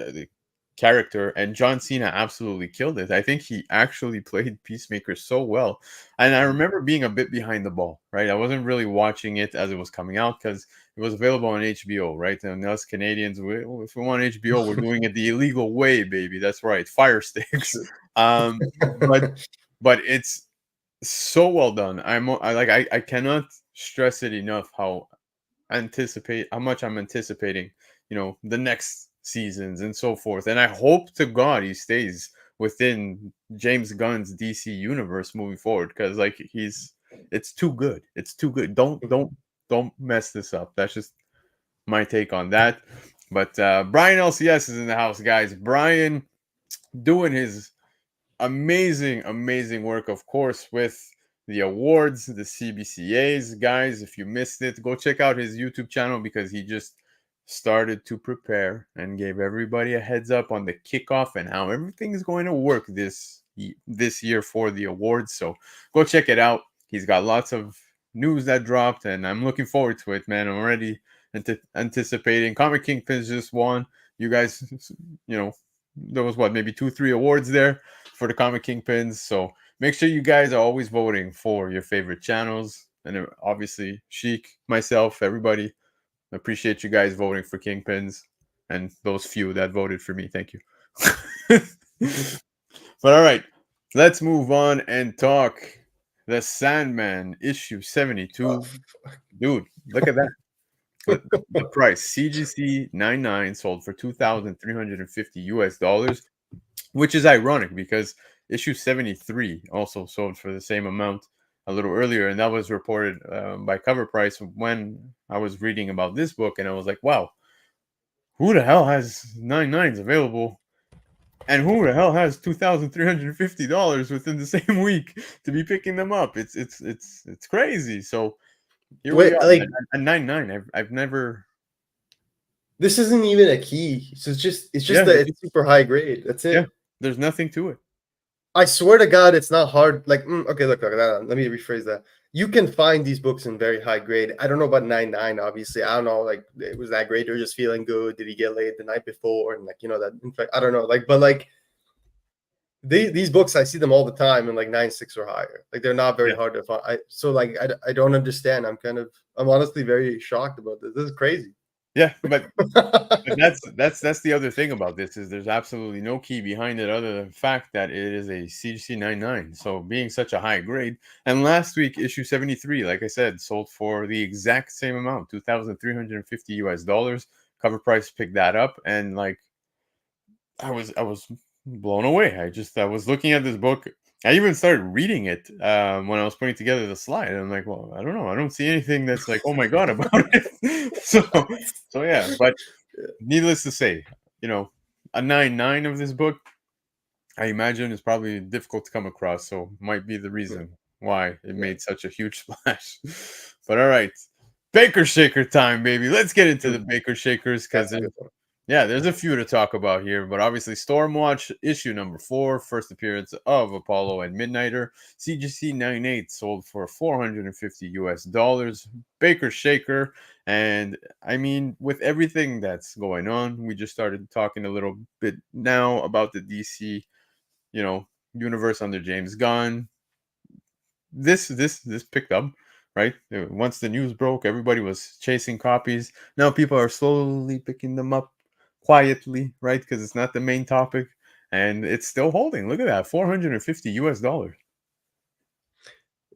and John Cena absolutely killed it. I think he actually played Peacemaker so well. And I remember being a bit behind the ball, right? I wasn't really watching it as it was coming out because it was available on HBO, right? And us Canadians, if we want HBO, we're doing it the illegal way, baby. That's right, Fire Sticks. But it's so well done. I cannot stress it enough how much I'm anticipating, you know, the next seasons and so forth. And I hope to God he stays within James Gunn's DC universe moving forward, because like it's too good. It's too good. Don't mess this up. That's just my take on that. But Brian LCS is in the house, guys. Brian doing his amazing work, of course, with the awards, the CBCAs. Guys, if you missed it, go check out his YouTube channel, because he just started to prepare and gave everybody a heads up on the kickoff and how everything is going to work this year for the awards. So go check it out. He's got lots of news that dropped, and I'm looking forward to it, man. I'm already anticipating. Comic Kingpins just won. You guys, you know, there was maybe 2-3 awards there for the Comic Kingpins. So make sure you guys are always voting for your favorite channels, and obviously SHEIK, myself, everybody. I appreciate you guys voting for Kingpins, and those few that voted for me. Thank you. But all right, let's move on and talk the Sandman issue 72. Dude, look at that. The price, CGC 99, sold for $2,350 US, which is ironic because issue 73 also sold for the same amount a little earlier, and that was reported by Cover Price when I was reading about this book, and I was like, wow, who the hell has 99s available, and who the hell has $2,350 within the same week to be picking them up? It's crazy. So here we are, like a 99. I've never. This isn't even a key. So it's just that it's super high grade. That's it. Yeah, there's nothing to it. I swear to God, it's not hard. Like, okay, look, let me rephrase that. You can find these books in very high grade. I don't know about 99, obviously. I don't know, like, it was that great or just feeling good. Did he get laid the night before? And like, you know, that, in fact, I don't know. Like, but like, these books, I see them all the time in like 9.6 or higher. Like, they're not very hard to find. So like, I don't understand. I'm honestly very shocked about this. This is crazy. Yeah, but that's the other thing about this is there's absolutely no key behind it other than the fact that it is a CGC 99. So being such a high grade, and last week issue 73, like I said, sold for the exact same amount, $2,350 US. Cover price picked that up, and like I was blown away. I was looking at this book. I even started reading it when I was putting together the slide. I'm like, well, I don't know. I don't see anything that's like, oh my god, about it. So yeah. But needless to say, you know, a 9.9 of this book, I imagine, is probably difficult to come across. So might be the reason why it Yeah, made such a huge splash. But all right, Baker Shaker time, baby. Let's get into the Baker Shakers because that's a good one. yeah, there's a few to talk about here, but obviously Stormwatch issue number 4, first appearance of Apollo and Midnighter. CGC 98 sold for $450 US. Baker Shaker, and I mean, with everything that's going on, we just started talking a little bit now about the DC, universe under James Gunn. This picked up, right? Once the news broke, everybody was chasing copies. Now people are slowly picking them up quietly, right? Because it's not the main topic, and it's still holding. Look at that, $450 US.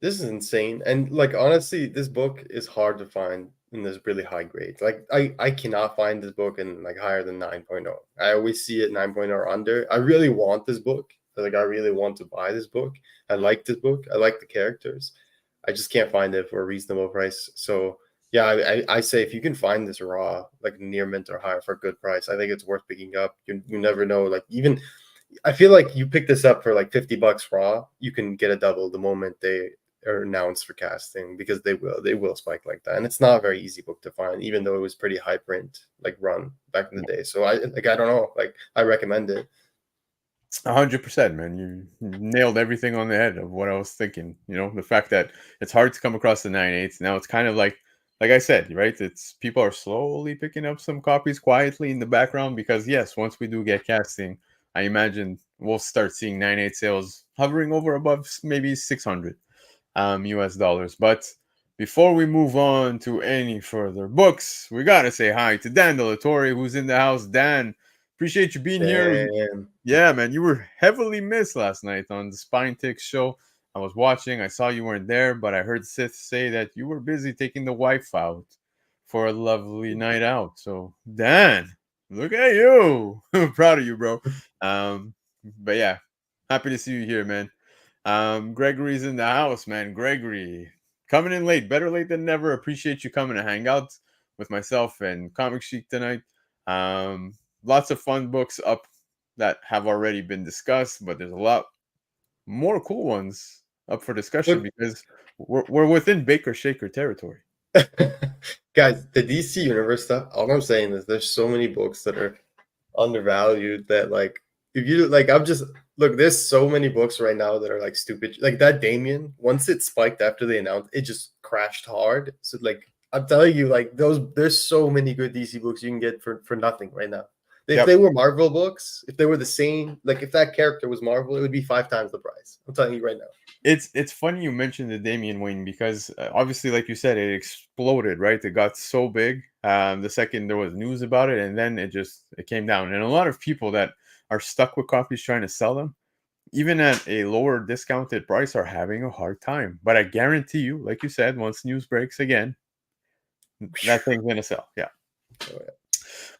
This is insane. And like honestly, this book is hard to find in this really high grade. Like I cannot find this book in like higher than 9.0. I always see it 9.0 or under. I really want this book. Like I really want to buy this book. I like this book. I like the characters. I just can't find it for a reasonable price. So yeah, I say if you can find this raw, like near mint or higher for a good price, I think it's worth picking up. You never know. Like even I feel like you pick this up for like $50 raw, you can get a double the moment they are announced for casting because they will spike like that. And it's not a very easy book to find, even though it was pretty high print like run back in the day. So I don't know, like I recommend it. 100%, man. You nailed everything on the head of what I was thinking. The fact that it's hard to come across the 9.8s. Now it's kind of like I said, right? It's people are slowly picking up some copies quietly in the background because yes, once we do get casting, I imagine we'll start seeing 9.8 sales hovering over above maybe 600 US dollars. But before we move on to any further books, we gotta say hi to Dan Delatorre, who's in the house. Dan, appreciate you being here. Damn. Yeah, man, you were heavily missed last night on the Spine Tick show. I was watching. I saw you weren't there, but I heard Sith say that you were busy taking the wife out for a lovely night out. So, Dan, look at you. I'm proud of you, bro. But yeah, happy to see you here, man. Gregory's in the house, man. Gregory, coming in late, better late than never. Appreciate you coming to hang out with myself and Comic Sheik tonight. Lots of fun books up that have already been discussed, but there's a lot more cool ones up for discussion Look, because we're within Baker Shaker territory. guys, the DC universe stuff, all I'm saying is there's so many books that are undervalued that like if you like I'm just look, there's so many books right now that are like stupid. Like that Damien, once it spiked after they announced, it just crashed hard. So like I'm telling you, like there's so many good DC books you can get for nothing right now. If Yep. they were Marvel books, if they were the same, like if that character was Marvel, it would be 5 times the price. I'm telling you right now. It's funny you mentioned the Damian Wayne because obviously, like you said, it exploded, right? It got so big the second there was news about it, and then it came down. And a lot of people that are stuck with copies trying to sell them, even at a lower discounted price, are having a hard time. But I guarantee you, like you said, once news breaks again, that thing's gonna sell. Yeah. Oh, yeah.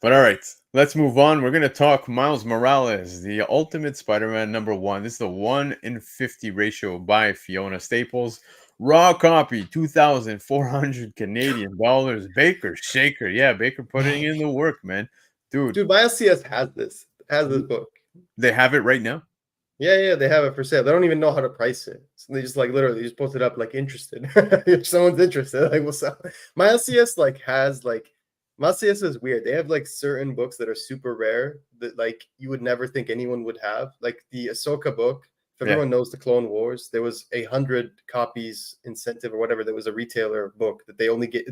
But all right, let's move on. We're gonna talk Miles Morales, the Ultimate Spider-Man #1. This is the 1:50 ratio by Fiona Staples. Raw copy, 2,400 Canadian dollars. Baker Shaker, yeah, Baker putting in the work, man, dude. Dude, my LCS has this book. They have it right now. Yeah, they have it for sale. They don't even know how to price it. So they just like literally just post it up like interested. If someone's interested, like we'll sell. My LCS my LCS is weird. They have like certain books that are super rare that like you would never think anyone would have. Like the Ahsoka book. If Yeah. everyone knows the Clone Wars, there was 100 copies incentive or whatever. There was a retailer book that they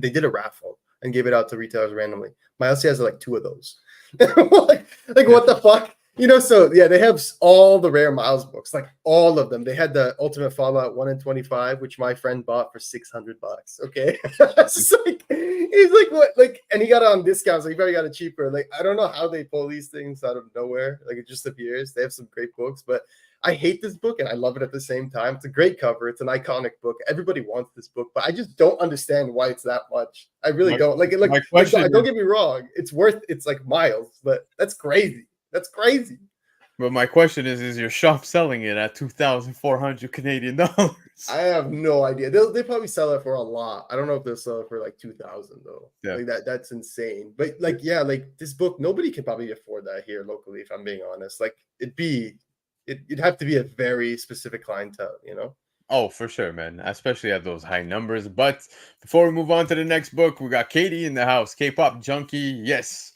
did a raffle and gave it out to retailers randomly. My LCS has like 2 of those. Like Yeah. what the fuck? So yeah, they have all the Rare Miles books, like all of them. They had the Ultimate Fallout 1 in 25, which my friend bought for $600. Okay. It's like, he's like, what? Like, and he got it on discount, so he probably got it cheaper. Like, I don't know how they pull these things out of nowhere. Like, it just appears. They have some great books, but I hate this book and I love it at the same time. It's a great cover. It's an iconic book. Everybody wants this book, but I just don't understand why it's that much. I really don't. Like, My question don't get me wrong. It's like miles, but that's crazy. That's crazy. But my question is your shop selling it at 2,400 Canadian dollars? I have no idea. They probably sell it for a lot. I don't know if they'll sell it for like 2,000 though. Yeah. Like that's insane. But like, yeah, like this book, nobody can probably afford that here locally, if I'm being honest. Like it'd have to be a very specific clientele, you know? Oh, for sure, man. Especially at those high numbers. But before we move on to the next book, we got Katie in the house. K-pop junkie. Yes.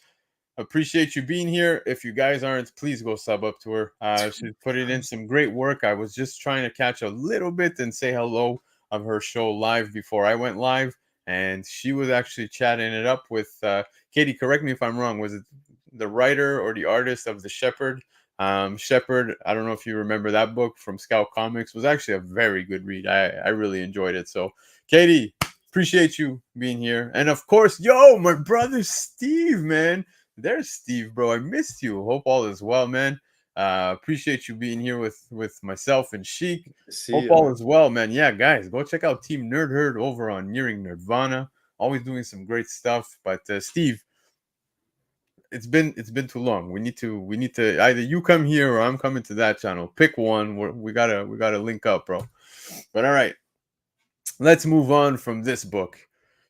Appreciate you being here. If you guys aren't, please go sub up to her. She's putting in some great work. I was just trying to catch a little bit and say hello of her show live before I went live, and she was actually chatting it up with Katie. Correct me if I'm wrong. Was it the writer or the artist of The Shepherd? Shepherd, I don't know if you remember that book from Scout Comics, was actually a very good read. I really enjoyed it. So, Katie, appreciate you being here. And of course, yo, my brother Steve, man. There's Steve, bro. I missed you. Hope all is well, man. Appreciate you being here with myself and SHEIK. Hope all is well, man. Yeah, guys, go check out Team Nerd Herd over on Nearing Nerdvana. Always doing some great stuff. But Steve, it's been too long. We need to either you come here or I'm coming to that channel. Pick one. We gotta link up, bro. But all right, let's move on from this book.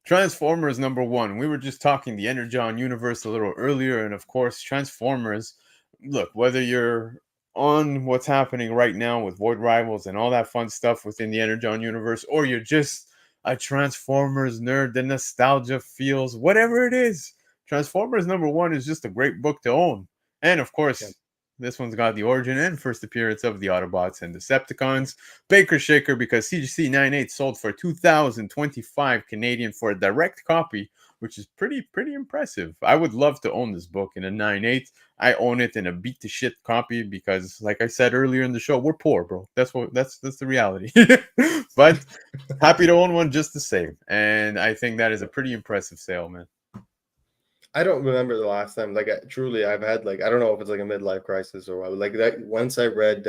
Transformers #1. We were just talking the Energon universe a little earlier, and of course, Transformers. Look, whether you're on what's happening right now with Void Rivals and all that fun stuff within the Energon universe, or you're just a Transformers nerd, the nostalgia feels, whatever it is, Transformers #1 is just a great book to own. And of course, this one's got the origin and first appearance of the Autobots and Decepticons. Baker Shaker, because CGC 98 sold for 2,025 Canadian for a direct copy, which is pretty impressive. I would love to own this book in a 9.8. I own it in a beat to shit copy because, like I said earlier in the show, we're poor, bro. That's the reality. But happy to own one just the same. And I think that is a pretty impressive sale, man. I don't remember the last time. Like, I've had like, I don't know if it's like a midlife crisis or what. Like that. Once I read,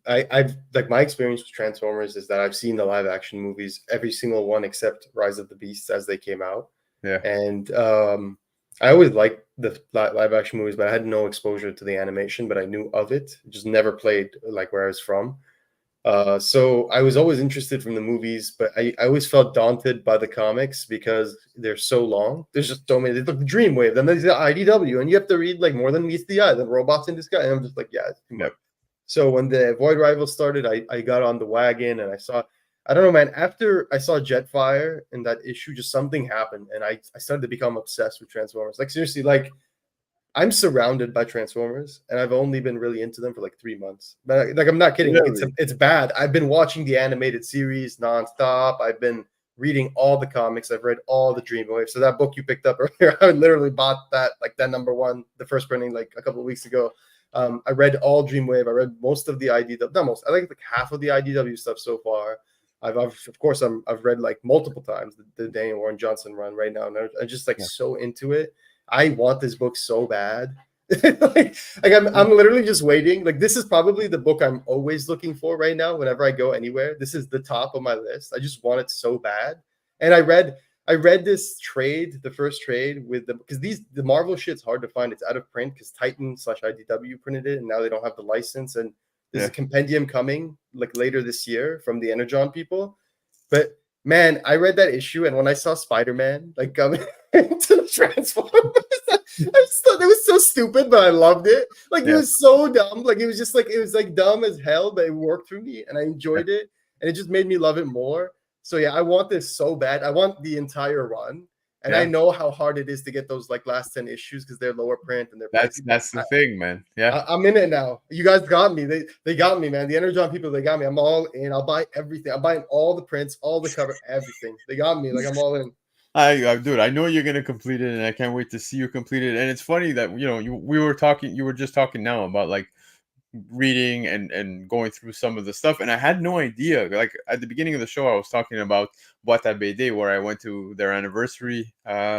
I've like my experience with Transformers is that I've seen the live action movies, every single one except Rise of the Beasts as they came out. Yeah. And I always liked the live action movies, but I had no exposure to the animation. But I knew of it, just never played like where I was from. So I was always interested from the movies, but I always felt daunted by the comics because they're so long. There's just so many. There's like the Dreamwave, then there's the IDW, and you have to read like more than meets the eye. Then Robots in Disguise, and I'm just like, yeah, it's too much. Yep. So when the Void Rivals started, I got on the wagon and I saw, I don't know, man. After I saw Jetfire in that issue, just something happened, and I started to become obsessed with Transformers. Like seriously, like. I'm surrounded by Transformers, and I've only been really into them for like 3 months. But like, I'm not kidding. Really? It's bad. I've been watching the animated series nonstop. I've been reading all the comics. I've read all the Dreamwave. So that book you picked up earlier, I literally bought that, like that #1, the first printing, like a couple of weeks ago. I read all Dreamwave. I read most of the IDW. Not most. I like half of the IDW stuff so far. I've read like multiple times the Daniel Warren Johnson run right now, and I'm just like so into it. I want this book so bad. like I'm literally just waiting. Like this is probably the book I'm always looking for right now. Whenever I go anywhere, this is the top of my list. I just want it so bad. And I read this trade, the first trade with the, because the Marvel shit's hard to find. It's out of print because Titan/IDW printed it, and now they don't have the license. And there's a compendium coming like later this year from the Energon people. But man, I read that issue, and when I saw Spider-Man like coming into the Transformers, it was so stupid, but I loved it. Like it was so dumb. Like it was like dumb as hell, but it worked for me, and I enjoyed it, and it just made me love it more. So yeah, I want this so bad. I want the entire run, and I know how hard it is to get those like last 10 issues because they're lower print and they're. That's the thing, man. Yeah, I'm in it now. You guys got me. They got me, man. The Energon people, they got me. I'm all in. I'll buy everything. I'm buying all the prints, all the cover, everything. They got me. Like I'm all in. Dude, I know you're gonna complete it, and I can't wait to see you complete it. And it's funny that we were talking, you were just talking now about like reading and going through some of the stuff, and I had no idea. Like at the beginning of the show, I was talking about Boîte BD, where I went to their anniversary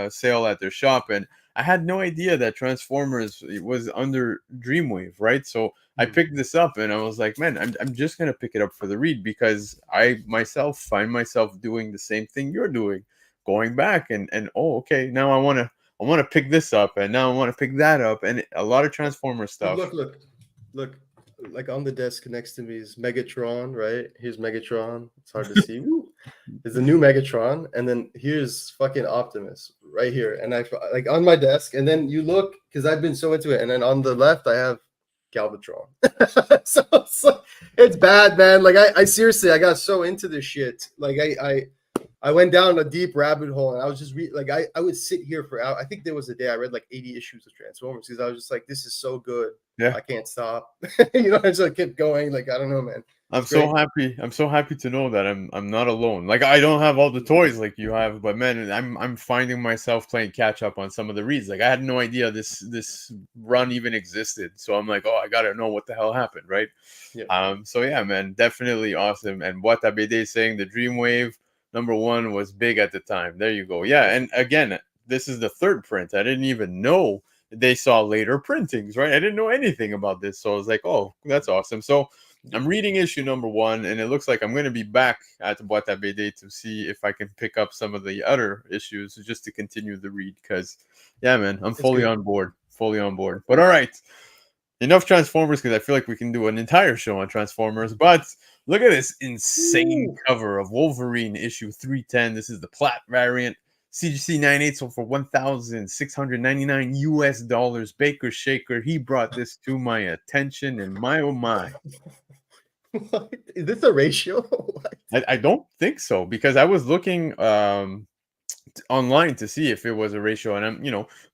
sale at their shop, and I had no idea that Transformers was under Dreamwave, right? So I Hmm. picked this up, and I was like, man, I'm just gonna pick it up for the read because I myself find myself doing the same thing you're doing, going back and oh, okay, now I want to pick this up, and now I want to pick that up, and a lot of Transformer Dude, stuff. look. Like on the desk next to me is Megatron, right? Here's Megatron. It's hard to see. Woo. There's the new Megatron, and then here's fucking Optimus right here. And I like on my desk, and then you look because I've been so into it, and then on the left I have Galvatron. So it's bad, man. Like I seriously, I got so into this shit. Like I went down a deep rabbit hole, and I was just like I would sit here for hours. I think there was a day I read like 80 issues of Transformers because I was just like, this is so good. Yeah. I can't stop. I just kept going. Like I don't know, man. I'm It's so great. happy. I'm so happy to know that I'm not alone. Like I don't have all the toys like you have, but man, I'm finding myself playing catch up on some of the reads. Like I had no idea this run even existed. So I'm like, oh, I gotta know what the hell happened, right? Yeah. So yeah, man, definitely awesome. And what Abede saying, the Dreamwave #1 was big at the time. There you go. Yeah, and again, this is the third print. I didn't even know they saw later printings, right? I didn't know anything about this, so I was like, oh, that's awesome. So I'm reading issue #1, and it looks like I'm going to be back at the Boîte à BD to see if I can pick up some of the other issues just to continue the read. Because, yeah, man, I'm It's fully good. on board. Fully on board. But all right, enough Transformers because I feel like we can do an entire show on Transformers. But look at this insane Ooh. cover of Wolverine issue 310. This is the Platt variant. CGC 98 sold for $1,699 US. Baker Shaker, he brought this to my attention, and my oh my. What? Is this a ratio? What? I don't think so because I was looking online to see if it was a ratio, and I'm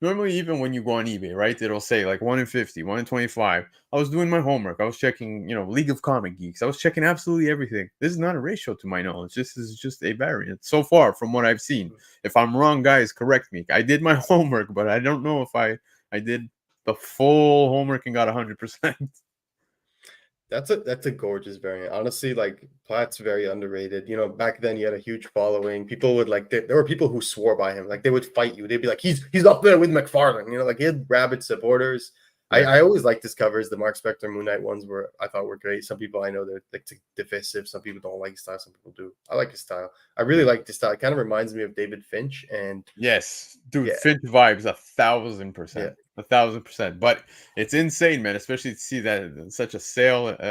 normally even when you go on eBay, right, it'll say like 1 in 50, 1 in 25. I was doing my homework. I was checking, League of Comic Geeks. I was checking absolutely everything. This is not a ratio to my knowledge. This is just a variant so far from what I've seen. If I'm wrong, guys, correct me. I did my homework, but I don't know if I did the full homework and got 100%. That's a gorgeous variant. Honestly, like Platt's very underrated. Back then he had a huge following. People would like there were people who swore by him. Like they would fight you. They'd be like, he's up there with McFarlane. Like he had rabid supporters. I, Yeah. I always liked his covers. The Mark Spector Moon Knight ones I thought were great. Some people I know they're like divisive. Some people don't like his style. Some people do. I like his style. I really like his style. It kind of reminds me of David Finch. And Yes, dude, yeah, Finch vibes 1,000%, yeah. 1,000%. But it's insane, man. Especially to see that in such a sale at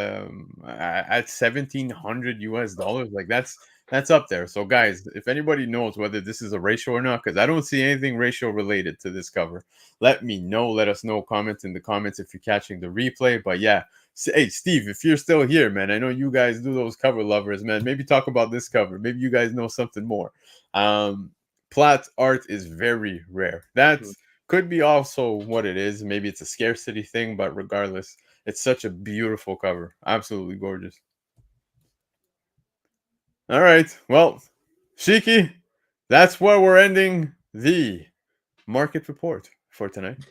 $1,700 US. Like that's up there. So, guys, if anybody knows whether this is a ratio or not, because I don't see anything ratio related to this cover, let me know. Let us know. Comment in the comments if you're catching the replay. But yeah, hey, Steve, if you're still here, man, I know you guys do those cover lovers, man. Maybe talk about this cover. Maybe you guys know something more. Platt art is very rare. That Mhm. could be also what it is. Maybe it's a scarcity thing, but regardless, it's such a beautiful cover. Absolutely gorgeous. All right. Well, Shiki, that's where we're ending the market report for tonight.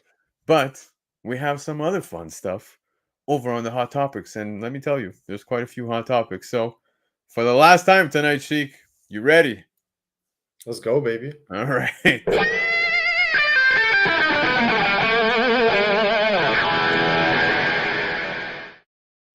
But we have some other fun stuff over on the hot topics. And let me tell you, there's quite a few hot topics. So for the last time tonight, Sheik, you ready? Let's go, baby. All right.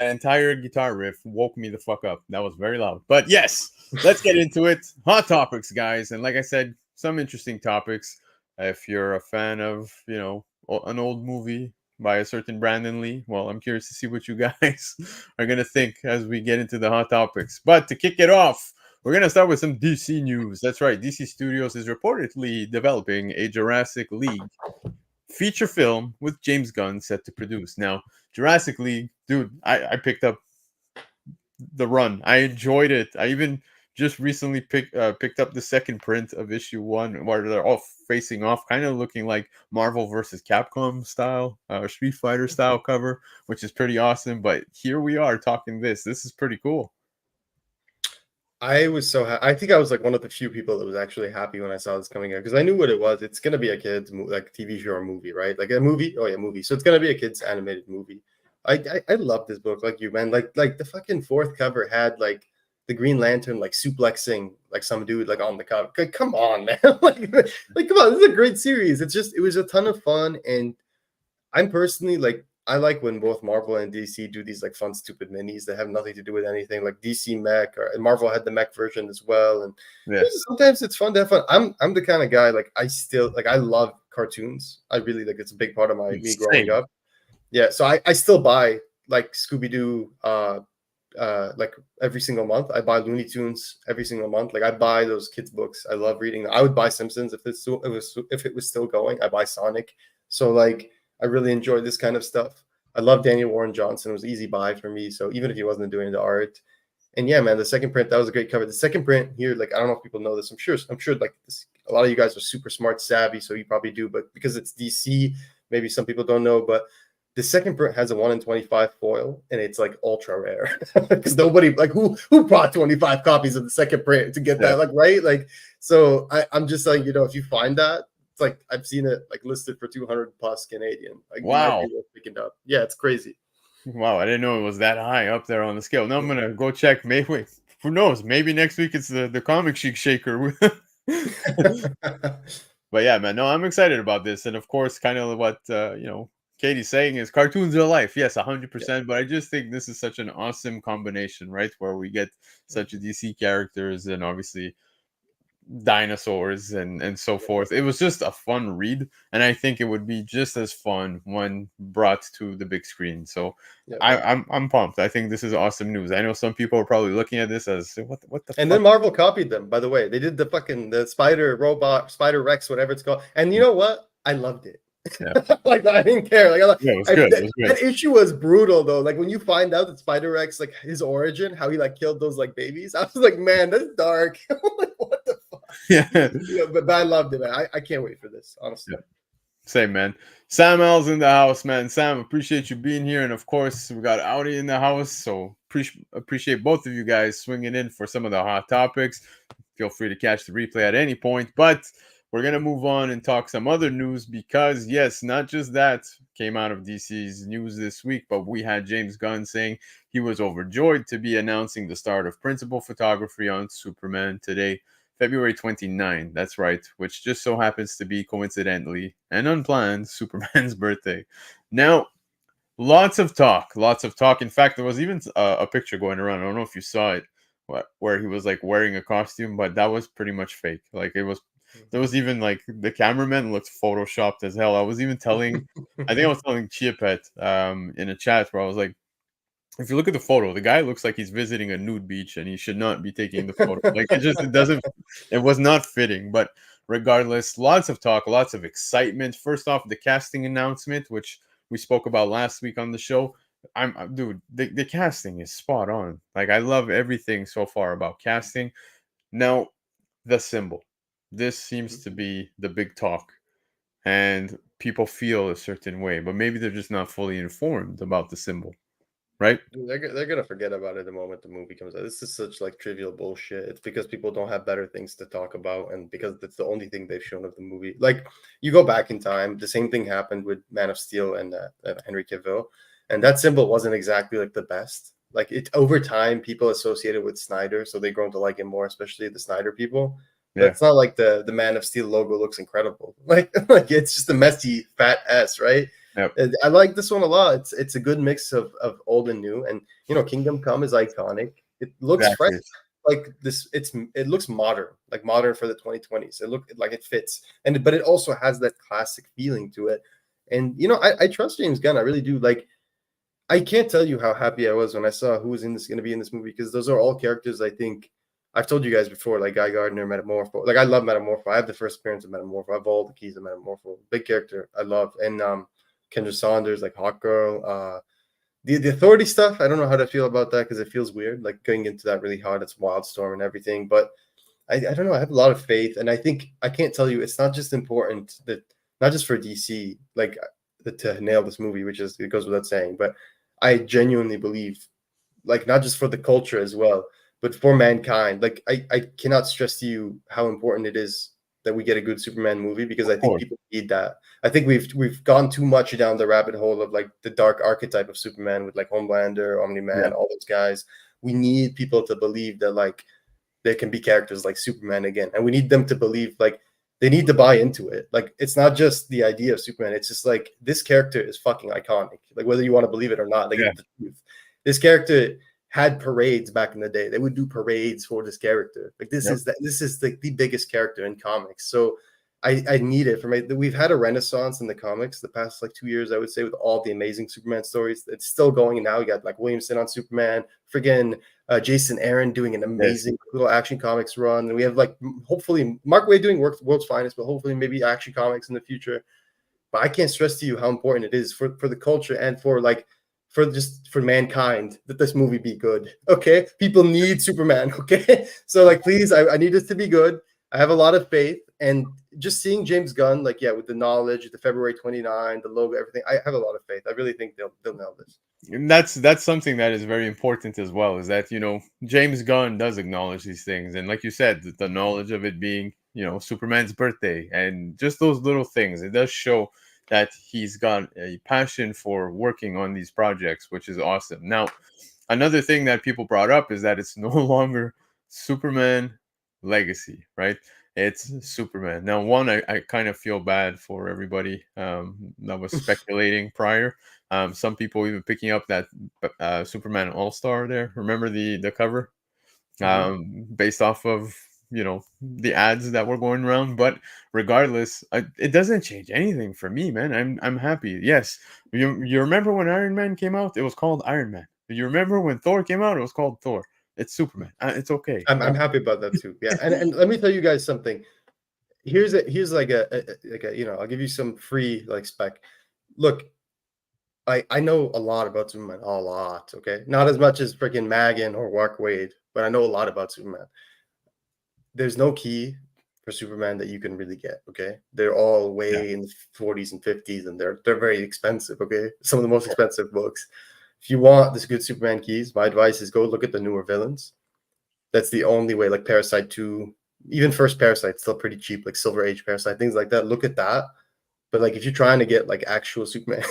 That entire guitar riff woke me the fuck up. That was very loud. But yes, let's get into it. Hot topics, guys. And like I said, some interesting topics. If you're a fan of, an old movie by a certain Brandon Lee, well, I'm curious to see what you guys are going to think as we get into the hot topics. But to kick it off, we're going to start with some DC news. That's right. DC Studios is reportedly developing a Jurassic League feature film with James Gunn set to produce. Now, Jurassic League, dude, I picked up the run. I enjoyed it. I even just recently picked up the second print of issue 1 where they're all facing off, kind of looking like Marvel versus Capcom style, Street Fighter style cover, which is pretty awesome. But here we are talking this. This is pretty cool. I was so happy. I think I was like one of the few people that was actually happy when I saw this coming out because I knew what it was. It's gonna be a kids like TV show or movie, right? Like a movie. Oh yeah, movie. So it's gonna be a kids animated movie. I love this book, like you, man. Like the fucking fourth cover had like the Green Lantern like suplexing like some dude like on the cover. Come on, man. Like come on, this is a great series. It was a ton of fun, and I'm personally like I like when both Marvel and DC do these like fun, stupid minis that have nothing to do with anything, like DC Mech, and Marvel had the Mech version as well. And Yeah, sometimes it's fun to have fun. I'm the kind of guy like I still like I love cartoons. I really like it's a big part of me growing same. up. Yeah, so I still buy like Scooby Doo like every single month. I buy Looney Tunes every single month. Like I buy those kids books. I love reading. I would buy Simpsons if it was still going. I buy Sonic. So like I really enjoy this kind of stuff. I love Daniel Warren Johnson. It was easy buy for me. So even if he wasn't doing the art, and yeah, man, the second print that was a great cover. The second print here, like I don't know if people know this. I'm sure like this, a lot of you guys are super smart, savvy, so you probably do. But because it's DC, maybe some people don't know. But the second print has a 1 in 25 foil, and it's like ultra rare because nobody like who bought 25 copies of the second print to get Yeah. that, like right, like so. I'm just like, if you find that, it's like I've seen it like listed for 200 plus Canadian. Like it might be Wow. worth picking up. Yeah, it's crazy. Wow, I didn't know it was that high up there on the scale. Now I'm gonna go check. Maybe who knows? Maybe next week it's the comic sheik shaker. But yeah, man, no, I'm excited about this, and of course, kind of what Katie's saying is cartoons are life. Yes, 100%. But I just think this is such an awesome combination, right? Where we get such a DC characters and obviously dinosaurs and so forth. It was just a fun read, and I think it would be just as fun when brought to the big screen. So Yeah. I'm pumped. I think this is awesome news. I know some people are probably looking at this as what the And fuck. then Marvel copied them, by the way. They did the Spider Robot, Spider Rex, whatever it's called. And you know what? I loved it. Yeah, Like I didn't care. yeah, it was good. It was good. That issue was brutal though. Like when you find out that Spider Rex, like his origin, how he like killed those like babies, I was like, man, that's dark. I'm like, what the fuck? Yeah. But I loved it, man. I can't wait for this, honestly. Yeah. Same, man. Sam L's in the house, man. Sam, appreciate you being here. And of course, we got Audi in the house. So appreciate both of you guys swinging in for some of the hot topics. Feel free to catch the replay at any point. But we're going to move on and talk some other news because, yes, not just that came out of DC's news this week, but we had James Gunn saying he was overjoyed to be announcing the start of principal photography on Superman today. February 29, that's right, which just so happens to be coincidentally and unplanned Superman's birthday. Now, lots of talk. In fact, there was even a picture going around. I don't know if you saw it, where he was like wearing a costume, but that was pretty much fake. Like it was, there was even like the cameraman looked photoshopped as hell. I was even telling, I think I was telling Chiapet in a chat where I was like, if you look at the photo, the guy looks like he's visiting a nude beach and he should not be taking the photo. Like it doesn't, it was not fitting. But regardless, lots of talk, lots of excitement. First off, the casting announcement, which we spoke about last week on the show. Dude, the casting is spot on. Like I love everything so far about casting. Now, the symbol. This seems to be the big talk. And people feel a certain way, but maybe they're just not fully informed about the symbol, right? Dude, they're gonna forget about it the moment the movie comes out. This is such like trivial bullshit. It's because people don't have better things to talk about, and because that's the only thing they've shown of the movie. Like you go back in time, the same thing happened with Man of Steel and Henry Cavill, and that symbol wasn't exactly like the best. Like it over time, people associated with Snyder, so they've grown to like him more, especially the Snyder people. But Yeah. it's not like the Man of Steel logo looks incredible. Like it's just a messy fat S, right? Yep. I like this one a lot. It's a good mix of old and new, and Kingdom Come is iconic. It looks fresh, Exactly. like this. It looks modern, like modern for the 2020s. It look like it fits, but it also has that classic feeling to it. And I trust James Gunn. I really do. Like I can't tell you how happy I was when I saw who was going to be in this movie, because those are all characters I think I've told you guys before, like Guy Gardner, Metamorpho. Like I love Metamorpho. I have the first appearance of Metamorpho. I have all the keys of Metamorpho. Big character. I love. And Kendra Saunders, like Hawkgirl. The Authority stuff, I don't know how to feel about that because it feels weird, like going into that really hard. It's Wildstorm and everything. But I don't know. I have a lot of faith. And I think I can't tell you, it's not just important that, not just for DC, like to nail this movie, it goes without saying, but I genuinely believe, like not just for the culture as well, but for mankind, like I cannot stress to you how important it is that we get a good Superman movie, because Of I think course. people need that. I think we've gone too much down the rabbit hole of like the dark archetype of Superman with like Homelander, Yeah. Omni-Man, all those guys. We need people to believe that like there can be characters like Superman again, and we need them to believe like they need to buy into it. Like it's not just the idea of Superman; it's just like this character is fucking iconic. Like whether you want to believe it or not, like Yeah. it's the truth. This character had parades back in the day. They would do parades for this character. Like Yep. this is like the biggest character in comics. So I need it for me. We've had a renaissance in the comics the past like 2 years, I would say, with all the amazing Superman stories. It's still going now. You got like Williamson on Superman, friggin' Jason Aaron doing an Yes. amazing little Action Comics run, and we have like hopefully Mark Waid doing World's Finest, but hopefully maybe Action Comics in the future. But I can't stress to you how important it is for the culture and for like for mankind that this movie be good. Okay, people need Superman. Okay, so like please, I need this to be good. I have a lot of faith, and just seeing James Gunn, like yeah, with the knowledge, the February 29, the logo, everything, I have a lot of faith. I really think they'll nail this. And that's something that is very important as well, is that James Gunn does acknowledge these things, and like you said, the knowledge of it being Superman's birthday and just those little things, it does show that he's got a passion for working on these projects, which is awesome. Now, another thing that people brought up is that it's no longer Superman Legacy, right? It's Superman. Now, one, I kind of feel bad for everybody that was speculating prior. Some people even picking up that Superman All Star there. Remember the cover, Mhm. based off of the ads that were going around. But regardless, it doesn't change anything for me, man. I'm happy. Yes, you remember when Iron Man came out? It was called Iron Man. You remember when Thor came out? It was called Thor. It's Superman. It's okay. I'm happy about that too. Yeah, and let me tell you guys something. Here's like a I'll give you some free like spec. Look, I know a lot about Superman, a lot. Okay, not as much as freaking Magan or Mark Wade, but I know a lot about Superman. There's no key for Superman that you can really get. Okay, they're all Yeah, way in the 40s and 50s, and they're very expensive. Okay, some of the most expensive books. If you want this good Superman keys, my advice is go look at the newer villains. That's the only way. Like Parasite 2, even first Parasite, still pretty cheap, like Silver Age Parasite, things like that. Look at that. But like if you're trying to get like actual Superman,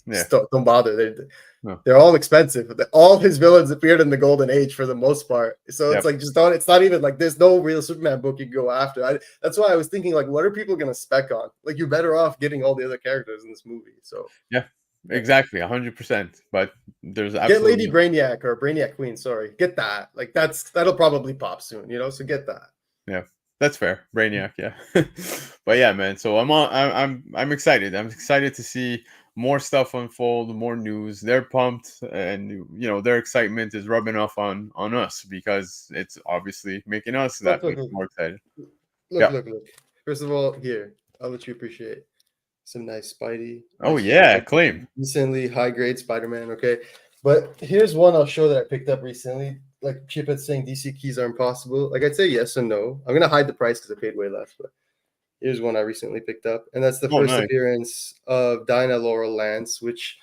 yeah, just don't bother. no, They're all expensive. All his villains appeared in the Golden Age for the most part. So it's yep. like just don't. It's not even like there's no real Superman book you can go after. That's why I was thinking like, what are people gonna spec on? Like you're better off getting all the other characters in this movie. So Yeah, yeah. exactly, 100%. But there's Get Lady absolutely Brainiac or Brainiac Queen. Sorry, get that. Like that'll probably pop soon. So get that. yeah, that's fair. Brainiac, yeah. But yeah, man. So I'm excited. I'm excited to see more stuff unfold, more news. They're pumped, and their excitement is rubbing off on us because it's obviously making us Look, that look, much look, more excited. look, Yeah. look, look. First of all, here, I'll let you appreciate some nice Spidey. Oh Actually, yeah, like claim. recently high grade Spider-Man. Okay, but here's one I'll show that I picked up recently. Like Chip had saying DC keys are impossible. Like I'd say yes and no. I'm gonna hide the price because I paid way less. But here's one I recently picked up, and that's the Oh first nice. appearance of Dinah Laurel Lance, which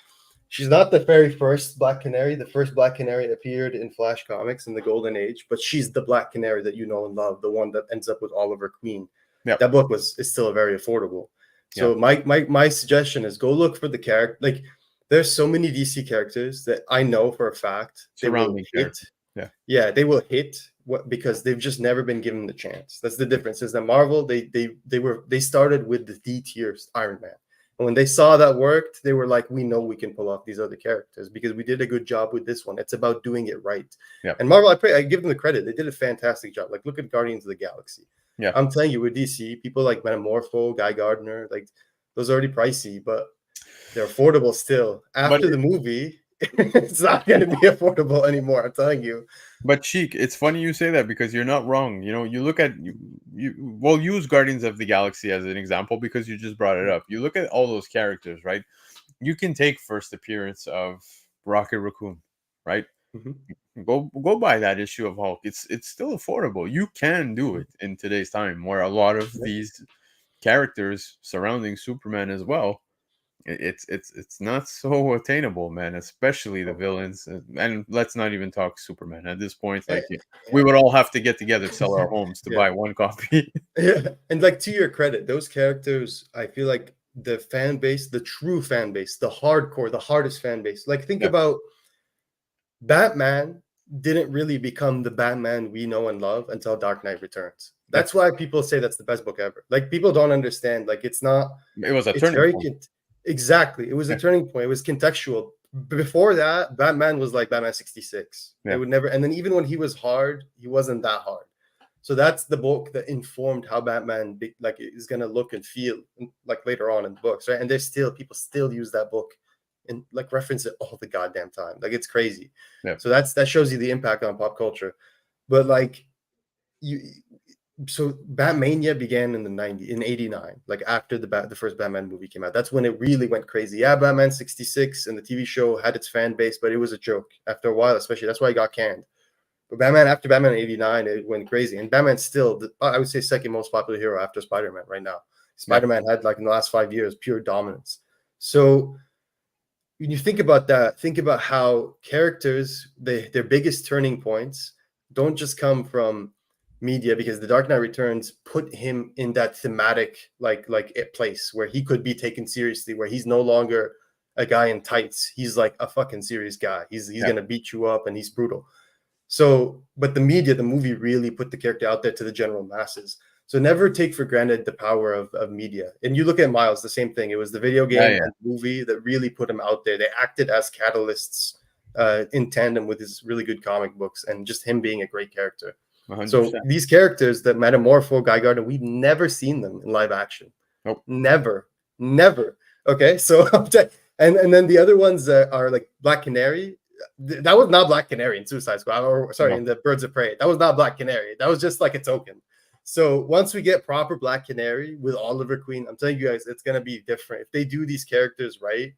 she's not the very first Black Canary. The first Black Canary appeared in Flash Comics in the Golden Age, but she's the Black Canary that you know and love, the one that ends up with Oliver Queen. Yep. That book is still very affordable. Yeah. So my suggestion is go look for the character. Like there's so many DC characters that I know for a fact they will Surrounding hit. character. Yeah. Yeah, they will hit because they've just never been given the chance. That's the difference. Is that Marvel they started with the D tier Iron Man, and when they saw that worked, they were like, we know we can pull off these other characters because we did a good job with this one. It's about doing it right. Yep. And Marvel, I give them the credit. They did a fantastic job. Like look at Guardians of the Galaxy. Yeah. I'm telling you, with DC, people like Metamorpho, Guy Gardner, like those are already pricey, but they're affordable still. But After the movie, it's not going to be affordable anymore. I'm telling you. But Sheik, it's funny you say that because you're not wrong. You look at well, use Guardians of the Galaxy as an example because you just brought it up. You look at all those characters, right? You can take first appearance of Rocket Raccoon, right? Mhm. Go buy that issue of Hulk. It's still affordable. You can do it in today's time where a lot of Yep. these characters surrounding Superman as well it's not so attainable, man. Especially the villains, and let's not even talk Superman at this point. Eh, Like we yeah. would all have to get together, sell our homes to Yeah. buy one copy. Yeah. And like to your credit, those characters, I feel like the fan base, the true fan base, the hardcore, the hardest fan base. Like think Yeah, about Batman didn't really become the Batman we know and love until Dark Knight Returns. yeah. That's why people say that's the best book ever. Like people don't understand. Like it's not. It was a It's turning very point. exactly. It was a Yeah, turning point. It was contextual. Before that, Batman was like Batman 66. It yeah, would never. And then even when he was hard, he wasn't that hard. So that's the book that informed how Batman like is gonna look and feel like later on in the books, right? And there's still people still use that book and like reference it all the goddamn time. Like it's crazy. yeah. So that shows you the impact on pop culture. But like you so Batmania began in the 90 in 89, like after the first Batman movie came out. That's when it really went crazy. Yeah, Batman 66 and the TV show had its fan base, but it was a joke after a while, especially. That's why it got canned. But Batman after Batman 89, it went crazy. And Batman's still I would say second most popular hero after Spider-Man right now. Yeah. Spider-Man had like in the last 5 years pure dominance. So when you think about that, think about how characters, their biggest turning points don't just come from media, because the Dark Knight Returns put him in that thematic like place where he could be taken seriously, where he's no longer a guy in tights. He's like a fucking serious guy. He's Yeah. gonna beat you up and he's brutal. So, but the media, the movie really put the character out there to the general masses. So never take for granted the power of media. And you look at Miles, the same thing. It was the video Yeah, game yeah. and movie that really put him out there. They acted as catalysts in tandem with his really good comic books and just him being a great character. 100%. So these characters that metamorpho Guy Gardner, we've never seen them in live action. Nope. Never. Okay, so and then the other ones are like Black Canary. That was not Black Canary in Suicide Squad, or sorry, No. in the Birds of Prey. That was not Black Canary. That was just like a token. So once we get proper Black Canary with Oliver Queen, I'm telling you guys, it's gonna be different. If they do these characters right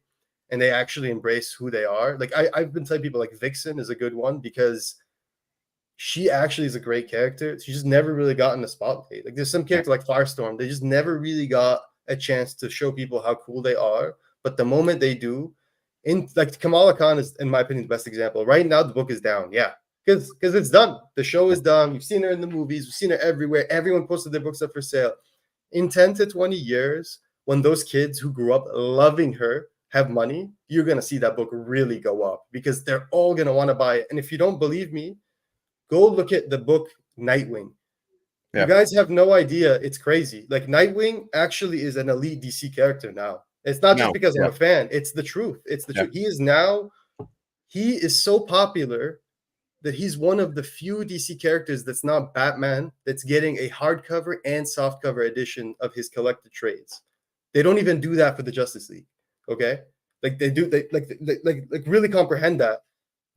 and they actually embrace who they are. Like I've been telling people, like Vixen is a good one because she actually is a great character. She just never really got in the spotlight. Like there's some character like Firestorm, they just never really got a chance to show people how cool they are. But the moment they do, in like Kamala Khan is, in my opinion, the best example. Right now, the book is down. Yeah, because it's done. The show is done. You've seen her in the movies. We've seen her everywhere. Everyone posted their books up for sale. In 10 to 20 years, when those kids who grew up loving her have money, you're going to see that book really go up because they're all going to want to buy it. And if you don't believe me, go look at the book Nightwing. Yeah. You guys have no idea. It's crazy. Like Nightwing actually is an elite DC character now. It's not just because I'm a fan. It's the truth. It's the truth. He is so popular that he's one of the few DC characters that's not Batman that's getting a hardcover and softcover edition of his collected trades. They don't even do that for the Justice League. Okay, like they do. They really comprehend that.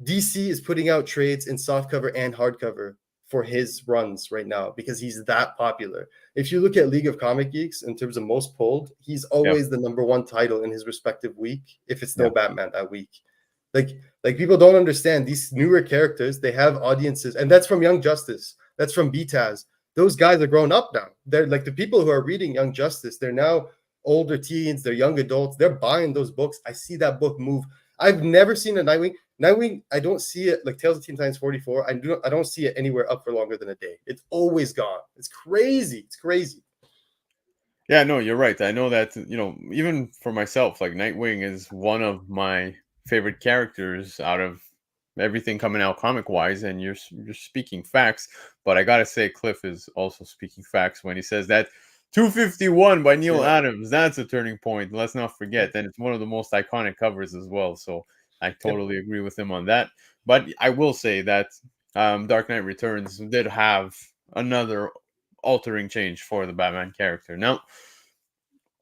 DC is putting out trades in softcover and hardcover for his runs right now because he's that popular. If you look at League of Comic Geeks in terms of most pulled, he's always the number one title in his respective week if it's no Batman that week. Like people don't understand these newer characters, they have audiences, and that's from Young Justice, that's from BTAS. Those guys are grown up now. They're like the people who are reading Young Justice, they're now older teens, they're young adults, they're buying those books. I see that book move. I've never seen a Nightwing, I don't see it like Tales of Teen Titans 44. I don't see it anywhere up for longer than a day. It's always gone. It's crazy. It's crazy. Yeah, no, you're right. I know that, even for myself, like Nightwing is one of my favorite characters out of everything coming out comic wise, and you're speaking facts. But I gotta say, Cliff is also speaking facts when he says that 251 by Neil Adams. That's a turning point. Let's not forget, and it's one of the most iconic covers as well. So I totally agree with him on that. But I will say that Dark Knight Returns did have another altering change for the Batman character. Now,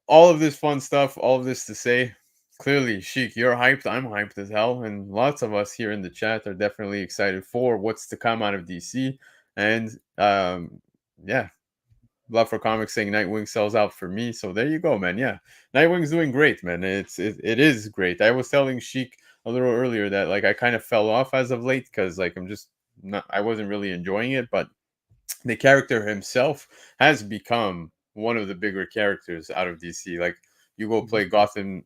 all of this fun stuff, all of this to say, clearly, SHEIK, you're hyped. I'm hyped as hell. And lots of us here in the chat are definitely excited for what's to come out of DC. And yeah, Love for Comics saying Nightwing sells out for me. So there you go, man. Yeah, Nightwing's doing great, man. It is great. I was telling SHEIK a little earlier that like I kind of fell off as of late because like I wasn't really enjoying it, but the character himself has become one of the bigger characters out of DC. Like You go play Gotham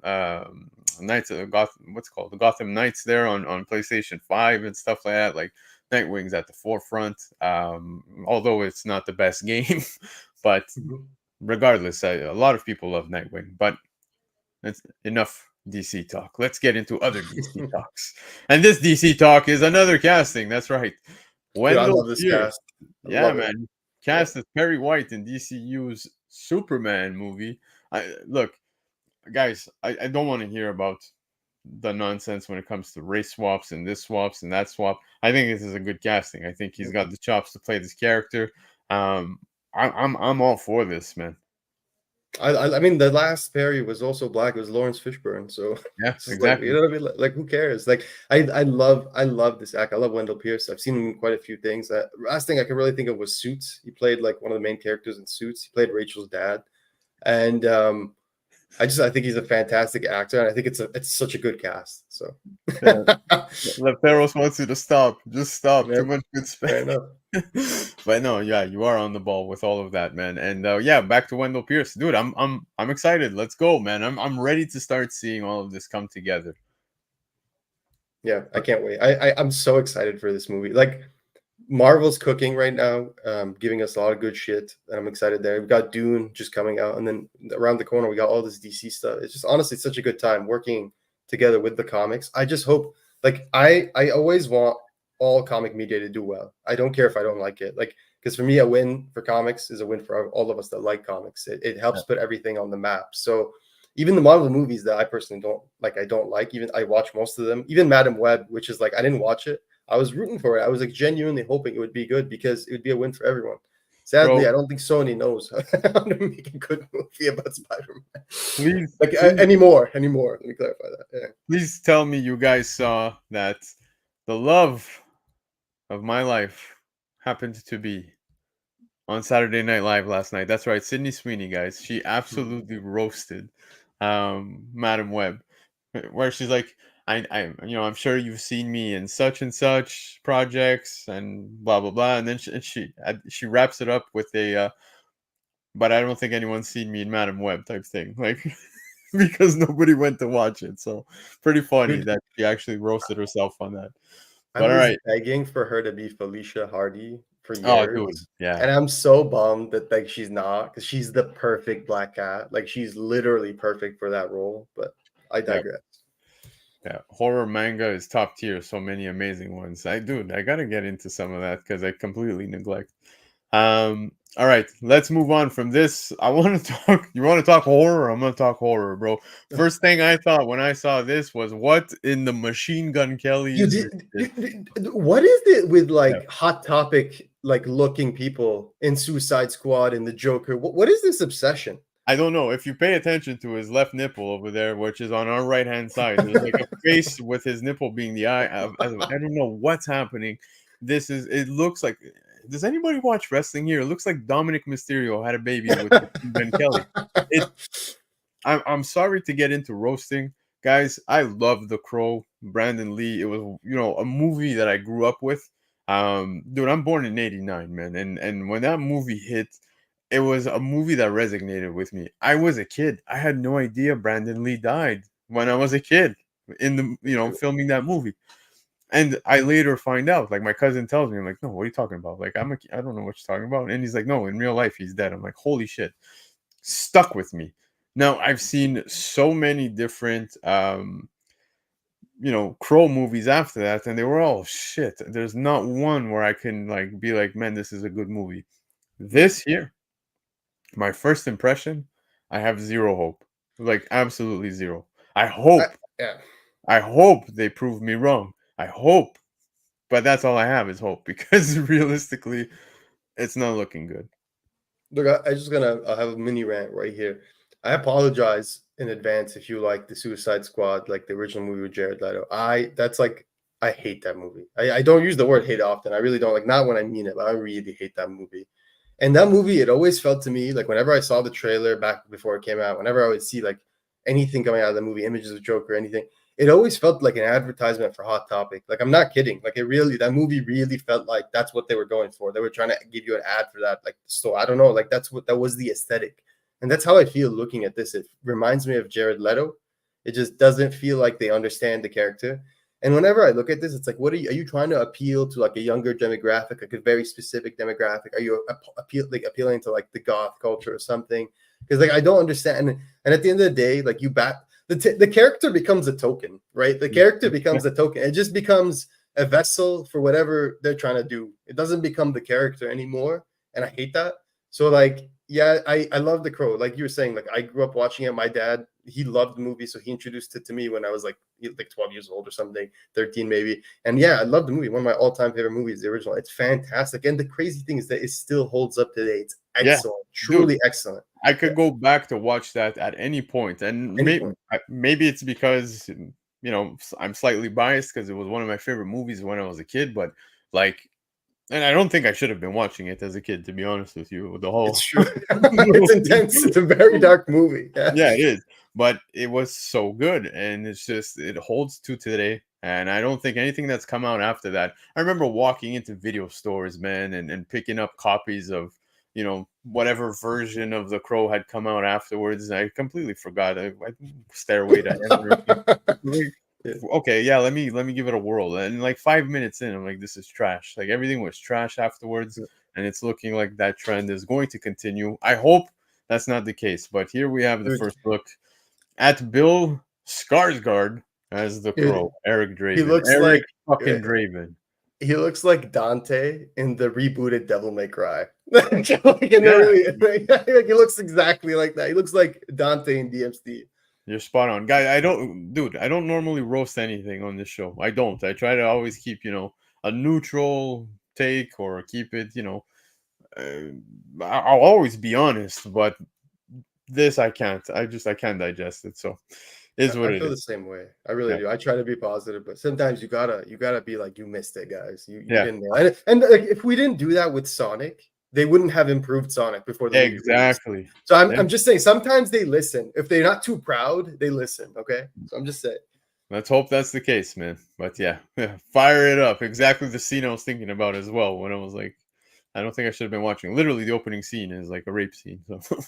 Knights, Gotham, what's it called, the Gotham Knights there on PlayStation 5 and stuff like that. Like Nightwing's at the forefront, although it's not the best game, but Mhm. regardless, a lot of people love Nightwing. But that's enough DC talk. Let's get into other DC talks. And this DC talk is another casting. That's right. Dude, I Wendell love this Pierce. cast. I Yeah, love it. man. Yeah. Cast as Perry White in DCU's Superman movie. Look, guys, I don't want to hear about the nonsense when it comes to race swaps and this swaps and that swap. I think this is a good casting. I think he's got the chops to play this character. Um, I'm all for this, man. I mean, the last Perry was also black. It was Lawrence Fishburne. So Yeah, it's just like, you exactly. know what I mean? Like, who cares? Like, I love this act. I love Wendell Pierce. I've seen him in quite a few things. Last thing I can really think of was Suits. He played like one of the main characters in Suits. He played Rachel's dad, and I think he's a fantastic actor, and I think it's such a good cast. So Yeah. Leperos wants you to stop. Just stop. yeah, Too much good fair space. enough. But no, yeah, you are on the ball with all of that, man. And yeah, back to Wendell Pierce, dude. I'm excited. Let's go, man. I'm ready to start seeing all of this come together. Yeah, I can't wait. I'm so excited for this movie. Like Marvel's cooking right now, giving us a lot of good shit, and I'm excited there. We've got Dune just coming out, and then around the corner we got all this DC stuff. It's just honestly such a good time working together with the comics. I just hope, like, I always want all comic media to do well. I don't care if I don't like it, like, because for me, a win for comics is a win for all of us that like comics. It helps put everything on the map. So even the Marvel movies that I personally don't like, even I watch most of them. Even Madam Web, which is like I didn't watch it. I was rooting for it. I was like genuinely hoping it would be good because it would be a win for everyone. Sadly, Bro, I don't think Sony knows how to make a good movie about Spider-Man. please, Like please, anymore. Let me clarify that. Yeah. please tell me you guys saw that the love of my life happened to be on Saturday Night Live last night. That's right, Sydney Sweeney, guys. She absolutely roasted Madam Web, where she's like, I'm sure you've seen me in such and such projects and blah blah blah, and then she wraps it up with but I don't think anyone's seen me in Madam Web type thing, like because nobody went to watch it. So pretty funny Dude, that she actually roasted herself on that. I But all was right, begging for her to be Felicia Hardy for oh dude, years. yeah, And I'm so bummed that like she's not, because she's the perfect Black Cat. Like she's literally perfect for that role. But I yeah. digress. Yeah, horror manga is top tier. So many amazing ones. I gotta get into some of that because I completely neglect. All right, let's move on from this. I want to talk. You want to talk horror? I'm gonna talk horror, bro. First thing I thought when I saw this was, what in the Machine Gun Kelly You is this did, shit? what is it with Yeah. like hot topic like looking people in Suicide Squad and the Joker? What is this obsession? I don't know if you pay attention to his left nipple over there, which is on our right hand side. There's like a face with his nipple being the eye. I don't know what's happening. This is. It looks like. Does anybody watch wrestling here? It looks like Dominic Mysterio had a baby with Ben Kelly. It. I'm sorry to get into roasting, guys. I love The Crow, Brandon Lee. It was a movie that I grew up with. Dude, I'm born in '89, man, and when that movie hit, it was a movie that resonated with me. I was a kid. I had no idea Brandon Lee died when I was a kid in the filming that movie. And I later find out, like my cousin tells me, I'm like, no, what are you talking about? Like I don't know what you're talking about. And he's like, no, in real life he's dead. I'm like, holy shit. Stuck with me. Now I've seen so many different Crow movies after that, and they were all shit. There's not one where I can like be like, man, this is a good movie. This here, my first impression, I have zero hope. Like absolutely zero. I I, hope, yeah. I hope they prove me wrong. I hope, but that's all I have is hope because realistically, it's not looking good. Look, I just I have a mini rant right here. I apologize in advance if you like the Suicide Squad, like the original movie with Jared Leto. I hate that movie. I don't use the word hate often. I really don't, like, not when I mean it, but I really hate that movie. And that movie, it always felt to me like whenever I saw the trailer back before it came out, whenever I would see like anything coming out of the movie, images of Joker, anything, it always felt like an advertisement for Hot Topic. Like, I'm not kidding. Like, that movie really felt like that's what they were going for. They were trying to give you an ad for that, like, store. I don't know. Like, that was the aesthetic. And that's how I feel looking at this. It reminds me of Jared Leto. It just doesn't feel like they understand the character. And whenever I look at this, it's like, what are you trying to appeal to, like a younger demographic, like a very specific demographic? Are you appealing to like the goth culture or something? Because like I don't understand. And at the end of the day, like the character becomes a token, right? The character becomes a token. It just becomes a vessel for whatever they're trying to do. It doesn't become the character anymore, and I hate that. So like, yeah, I love The Crow. Like you were saying, like I grew up watching it. My dad, he loved the movie, so he introduced it to me when I was like 12 years old or something, 13 maybe. And yeah, I love the movie. One of my all-time favorite movies, the original. It's fantastic. And the crazy thing is that it still holds up today. It's excellent, truly excellent. I could go back to watch that at any point, and maybe it's because I'm slightly biased because it was one of my favorite movies when I was a kid. But like, and I don't think I should have been watching it as a kid, to be honest with you. The whole it's true. It's intense. It's a very dark movie. Yeah, it is. But it was so good, and it holds to today. And I don't think anything that's come out after that. I remember walking into video stores, man, and picking up copies of whatever version of The Crow had come out afterwards. I completely forgot. I Stairway to Heaven. Okay, yeah, let me give it a whirl. And like 5 minutes in, I'm like, this is trash. Like everything was trash afterwards, and it's looking like that trend is going to continue. I hope that's not the case. But here we have the first look at Bill Skarsgård as the Crow, Eric Draven. He looks Eric fucking Draven. He looks like Dante in the rebooted Devil May Cry. He looks exactly like that. He looks like Dante in DMC. You're spot on, guy. I don't normally roast anything on this show. I don't. I try to always keep a neutral take, or keep it I'll always be honest, but this I can't. I can't digest it. So is what I it feel is. The same way. I really do. I try to be positive, but sometimes you gotta be like, you missed it, guys. You didn't know. And like, if we didn't do that with Sonic, they wouldn't have improved Sonic before the movie exactly. So I'm just saying, sometimes they listen. If they're not too proud, they listen. Okay, so I'm just saying. Let's hope that's the case, man. But yeah, fire it up. Exactly the scene I was thinking about as well when I was like, I don't think I should have been watching. Literally, the opening scene is like a rape scene. So,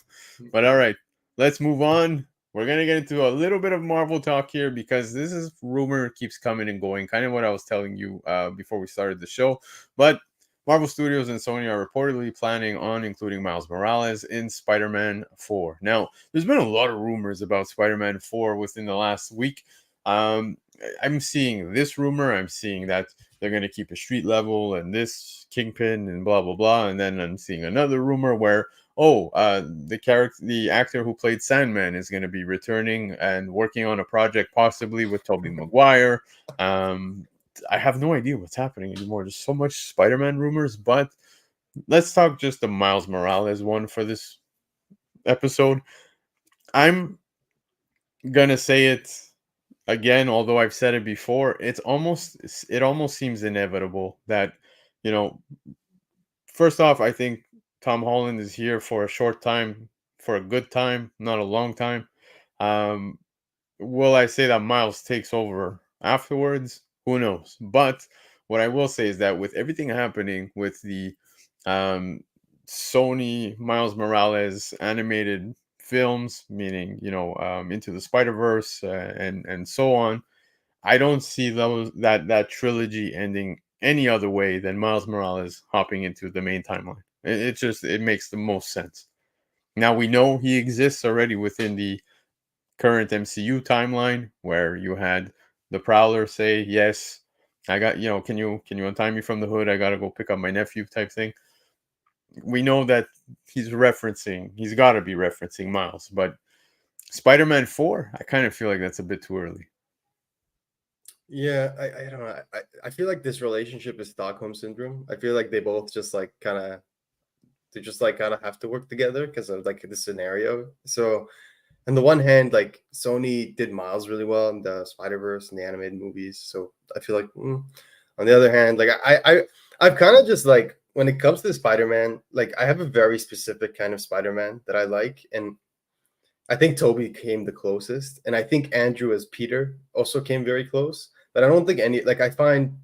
but all right, let's move on. We're gonna get into a little bit of Marvel talk here, because this is rumor keeps coming and going. Kind of what I was telling you before we started the show. But Marvel Studios and Sony are reportedly planning on including Miles Morales in Spider-Man 4. Now, there's been a lot of rumors about Spider-Man 4 within the last week. I'm seeing this rumor. I'm seeing that they're going to keep a street level and this Kingpin and blah blah blah. And then I'm seeing another rumor where the actor who played Sandman is going to be returning and working on a project possibly with Tobey Maguire. I have no idea what's happening anymore. There's so much Spider-Man rumors, but let's talk just the Miles Morales one for this episode. I'm gonna say it again, although I've said it before. It almost seems inevitable that, first off, I think Tom Holland is here for a short time, for a good time, not a long time. Will I say that Miles takes over afterwards? Who knows? But what I will say is that with everything happening with the Sony Miles Morales animated films, meaning Into the Spider-Verse and so on, I don't see that trilogy ending any other way than Miles Morales hopping into the main timeline. It makes the most sense. Now we know he exists already within the current MCU timeline, where you had the Prowler say, yes, I got, can you untie me from the hood? I got to go pick up my nephew type thing. We know that he's got to be referencing Miles, but Spider-Man 4, I kind of feel like that's a bit too early. Yeah, I don't know. I feel like this relationship is Stockholm syndrome. I feel like they both just like kind of have to work together because of like the scenario. So on the one hand, like Sony did Miles really well in the Spider-Verse and the animated movies. So I feel like on the other hand, like I've kind of just like, when it comes to Spider-Man, like I have a very specific kind of Spider-Man that I like. And I think Toby came the closest. And I think Andrew as Peter also came very close. But I don't think I find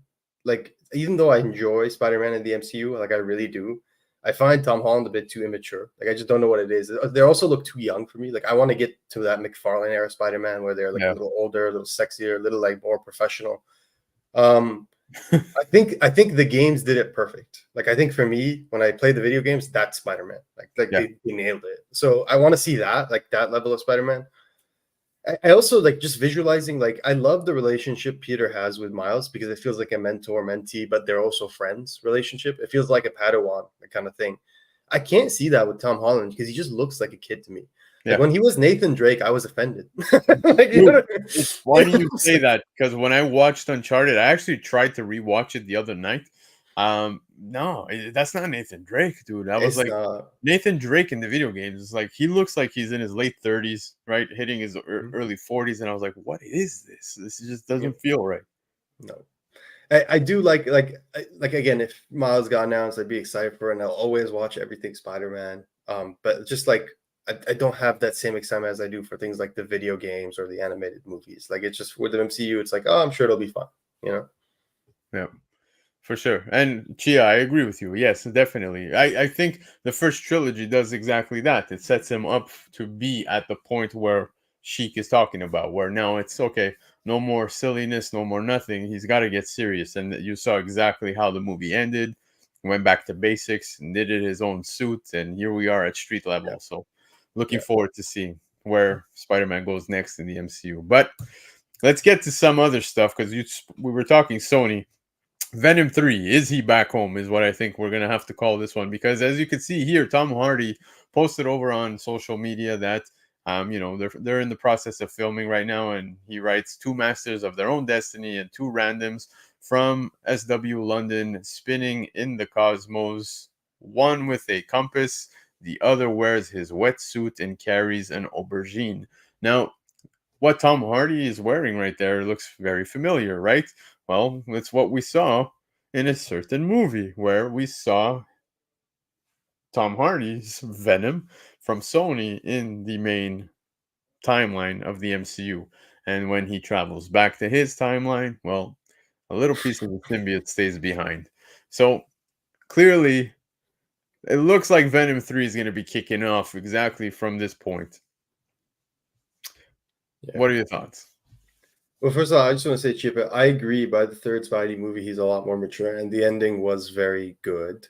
like, even though I enjoy Spider-Man in the MCU, like I really do, I find Tom Holland a bit too immature. Like I just don't know what it is. They also look too young for me. Like I want to get to that McFarlane era Spider-Man where they're like a little older, a little sexier, a little like more professional. I think the games did it perfect. Like I think for me, when I play the video games, that's Spider-Man. Like they nailed it. So I want to see that, like that level of Spider-Man. I also like just visualizing, like I love the relationship Peter has with Miles because it feels like a mentor-mentee, but they're also friends relationship. It feels like a Padawan kind of thing. I can't see that with Tom Holland because he just looks like a kid to me. Like when he was Nathan Drake, I was offended. Like, Dude, why do you say that? Because when I watched Uncharted, I actually tried to rewatch it the other night. No, that's not Nathan Drake, dude. I was like, Nathan Drake in the video games is like he looks like he's in his late 30s, right, hitting his early 40s, and I was like, what is this? This just doesn't feel right. No, I do like again, if Miles got announced, I'd be excited for it, and I'll always watch everything Spider-Man. But just like I don't have that same excitement as I do for things like the video games or the animated movies. Like it's just with the MCU, it's like, oh, I'm sure it'll be fun, you know? Yeah. For sure. And Chia, I agree with you. Yes, definitely. I think the first trilogy does exactly that. It sets him up to be at the point where SHEIK is talking about, where now it's okay, no more silliness, no more nothing. He's got to get serious. And you saw exactly how the movie ended. Went back to basics, knitted his own suit, and here we are at street level. So looking forward to seeing where Spider-Man goes next in the MCU. But let's get to some other stuff because we were talking Sony. Venom 3, is he back home, is what I think we're going to have to call this one, because as you can see here, Tom Hardy posted over on social media that they're in the process of filming right now, and he writes 2 masters of their own destiny and 2 randoms from SW London spinning in the cosmos, one with a compass, the other wears his wetsuit and carries an aubergine. Now, what Tom Hardy is wearing right there looks very familiar, right? Well, it's what we saw in a certain movie where we saw Tom Hardy's Venom from Sony in the main timeline of the MCU. And when he travels back to his timeline, well, a little piece of the symbiote stays behind. So clearly, it looks like Venom 3 is going to be kicking off exactly from this point. What are your thoughts? Well, first of all, I just want to say, Chip, I agree. By the third Spidey movie, he's a lot more mature, and the ending was very good.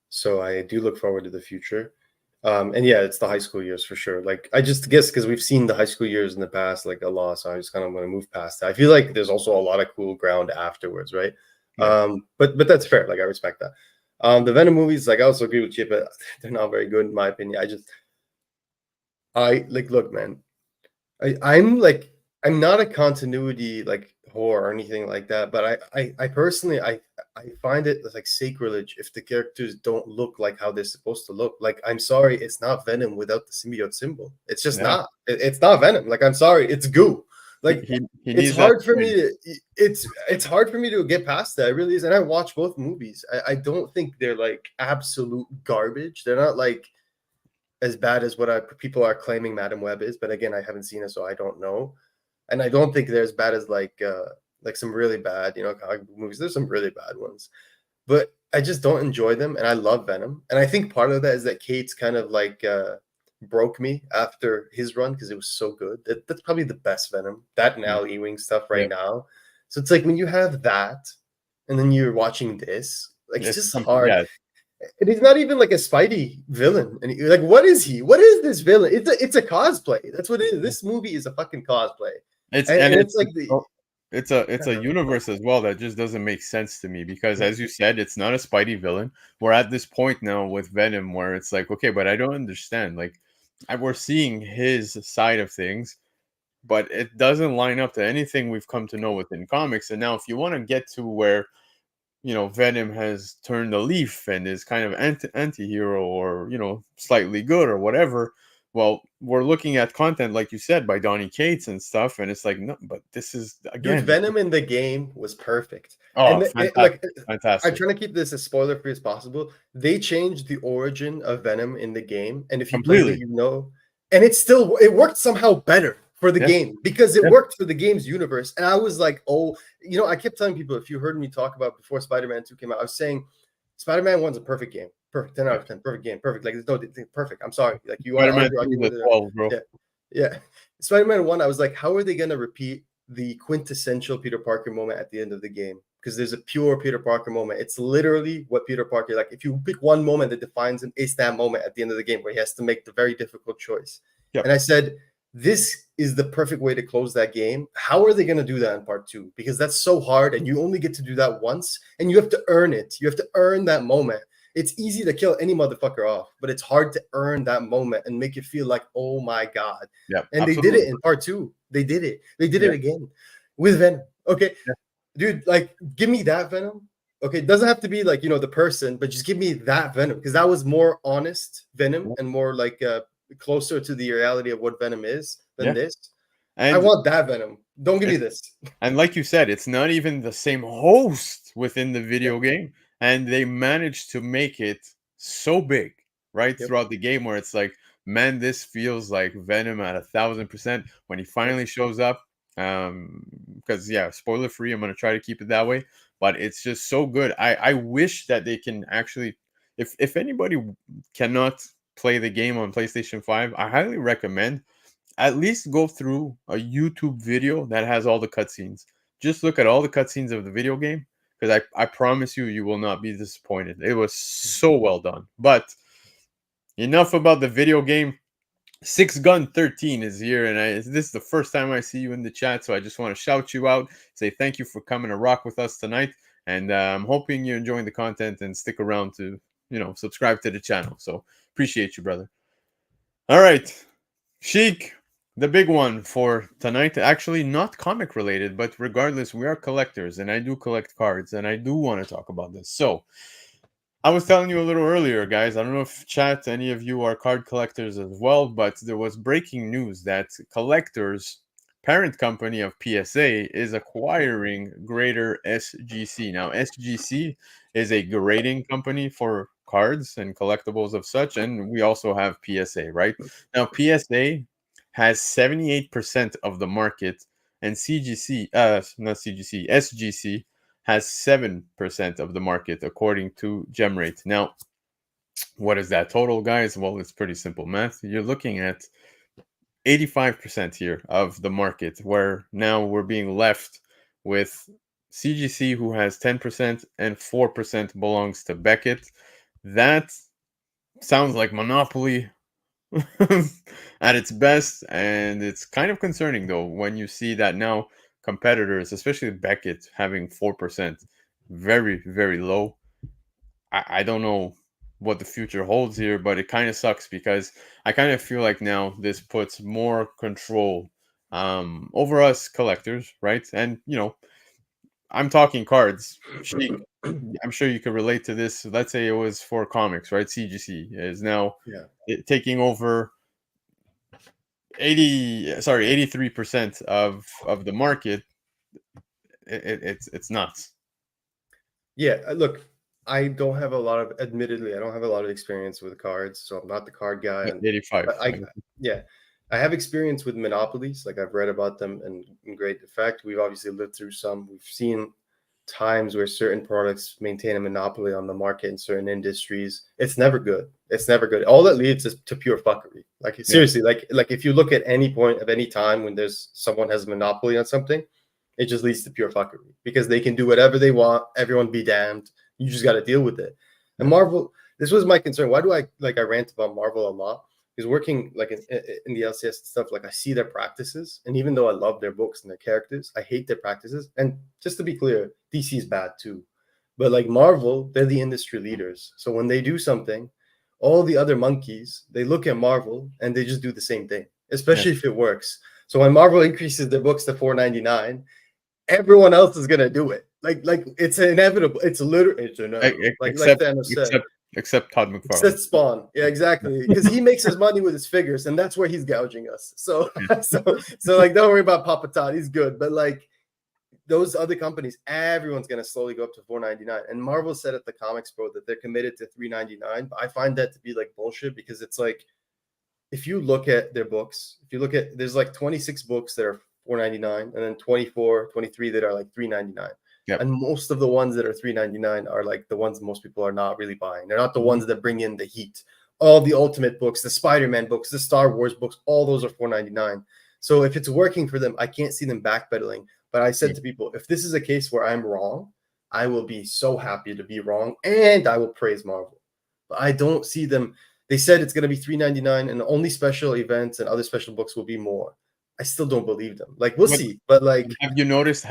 So I do look forward to the future. And yeah, it's the high school years for sure. Like I just guess because we've seen the high school years in the past like a lot, so I just kind of want to move past that. I feel like there's also a lot of cool ground afterwards, right? Yeah. But that's fair. Like I respect that. The Venom movies, like I also agree with Chip, but they're not very good in my opinion. I like look, man. I'm not a continuity like whore or anything like that, but I personally I find it like sacrilege if the characters don't look like how they're supposed to look. Like I'm sorry, it's not Venom without the symbiote symbol. It's just not. It's not Venom. Like I'm sorry, it's goo. Like it's hard for me to it's hard for me to get past that. It really is. And I watch both movies. I don't think they're like absolute garbage. They're not like as bad as what people are claiming Madam Web is, but again, I haven't seen it, so I don't know. And I don't think they're as bad as like some really bad, comic book movies. There's some really bad ones, but I just don't enjoy them. And I love Venom, and I think part of that is that Cates kind of like broke me after his run because it was so good. That's probably the best Venom. That and Al Ewing stuff right now. So it's like when you have that, and then you're watching this, like it's just hard. Yeah. And he's not even like a Spidey villain. And you're like, what is he? What is this villain? It's a cosplay. That's what it is. This movie is a fucking cosplay. It's a universe as well that just doesn't make sense to me because, as you said, it's not a Spidey villain. We're at this point now with Venom where it's like, okay, but I don't understand. Like, we're seeing his side of things, but it doesn't line up to anything we've come to know within comics. And now, if you want to get to where Venom has turned a leaf and is kind of anti-hero or, slightly good or whatever. Well, we're looking at content, like you said, by Donny Cates and stuff. And it's like, no, but this is, again. Dude, Venom in the game was perfect. Oh, fantastic. I'm trying to keep this as spoiler-free as possible. They changed the origin of Venom in the game. And if you played it, and it worked somehow better for the game because it worked for the game's universe. And I was like, I kept telling people, if you heard me talk about before Spider-Man 2 came out, I was saying Spider-Man 1's a perfect game. perfect, 10 out of 10, perfect game, perfect. Like there's no perfect. I'm sorry, like you want to Spider-Man argue 2 is with a it. 12, bro. Yeah, yeah. Spider-Man 1, I was like, how are they gonna repeat the quintessential Peter Parker moment at the end of the game? Because there's a pure Peter Parker moment. It's literally what Peter Parker, like if you pick one moment that defines him, it's that moment at the end of the game where he has to make the very difficult choice. Yep. And I said, this is the perfect way to close that game. How are they going to do that in part 2? Because that's so hard and you only get to do that once and you have to earn it. You have to earn that moment. It's easy to kill any motherfucker off, but it's hard to earn that moment and make it feel like, oh my God. Yeah, And they did it in part 2. They did it. They did it again with Venom. Okay. Yeah. Dude, like, give me that Venom. Okay. It doesn't have to be like, the person, but just give me that Venom because that was more honest Venom and more like closer to the reality of what Venom is than this. And I want that Venom. Don't give me this. And like you said, it's not even the same host within the video game. And they managed to make it so big, right? Throughout the game where it's like, man, this feels like Venom at 1,000% when he finally shows up. Because spoiler free, I'm gonna try to keep it that way. But it's just so good. I wish that they can actually, if anybody cannot play the game on PlayStation 5, I highly recommend at least go through a YouTube video that has all the cutscenes. Just look at all the cutscenes of the video game because I promise you, you will not be disappointed. It was so well done. But enough about the video game. 6Gun13 is here, and this is the first time I see you in the chat, so I just want to shout you out, say thank you for coming to rock with us tonight, and I'm hoping you're enjoying the content and stick around to, subscribe to the channel. So appreciate you, brother. All right, SHEIK, the big one for tonight, actually not comic related, but regardless, we are collectors, and I do collect cards, and I do want to talk about this. So I was telling you a little earlier, guys, I don't know if chat, any of you are card collectors as well, but there was breaking news that Collectors, parent company of PSA, is acquiring Greater SGC. Now, SGC is a grading company for cards and collectibles of such, and we also have PSA, right? Now, PSA has 78% of the market, and SGC has 7% of the market according to GemRate. Now, what is that total, guys? Well, it's pretty simple math. You're looking at 85% here of the market, where now we're being left with CGC, who has 10%, and 4% belongs to Beckett. That sounds like monopoly at its best, and it's kind of concerning though when you see that now competitors, especially Beckett, having 4%, very, very low. I don't know what the future holds here, but it kind of sucks because I kind of feel like now this puts more control over us collectors, right? And I'm talking cards. Sheik, I'm sure you could relate to this. Let's say it was for comics, right? CGC is now taking over 83% of the market. It's nuts. Yeah, look, admittedly, I don't have a lot of experience with cards, so I'm not the card guy. 85. But I have experience with monopolies. Like I've read about them and in great effect. We've obviously lived through some. We've seen times where certain products maintain a monopoly on the market in certain industries. It's never good. It's never good. All that leads is to pure fuckery. Like seriously, like if you look at any point of any time when someone has a monopoly on something, it just leads to pure fuckery because they can do whatever they want. Everyone be damned. You just got to deal with it. And Marvel, this was my concern. Why do I rant about Marvel a lot? Because working like in the LCS stuff, like I see their practices, and even though I love their books and their characters, I hate their practices. And just to be clear, DC is bad too, but like Marvel, they're the industry leaders. So when they do something, all the other monkeys, they look at Marvel and they just do the same thing, especially if it works. So when Marvel increases their books to $4.99, everyone else is gonna do it. Like it's inevitable. It's inevitable. Like Thanos said. Except Todd McFarlane. Except Spawn. Yeah, exactly. Because he makes his money with his figures, and that's where he's gouging us. So like don't worry about Papa Todd. He's good. But like those other companies, everyone's gonna slowly go up to $4.99. And Marvel said at the Comics Pro that they're committed to $3.99. But I find that to be like bullshit because it's like if you look at their books, there's like 26 books that are $4.99 and then 24, 23 that are like $3.99. Yep. And most of the ones that are $3.99 are like the ones most people are not really buying. They're not the ones that bring in the heat. All the Ultimate books, the Spider-Man books, the Star Wars books, all those are $4.99. So if it's working for them, I can't see them backpedaling. But I said to people, if this is a case where I'm wrong, I will be so happy to be wrong, and I will praise Marvel. But I don't see them. They said it's going to be $3.99, and only special events and other special books will be more. I still don't believe them. Like, we'll But see. But like, have you noticed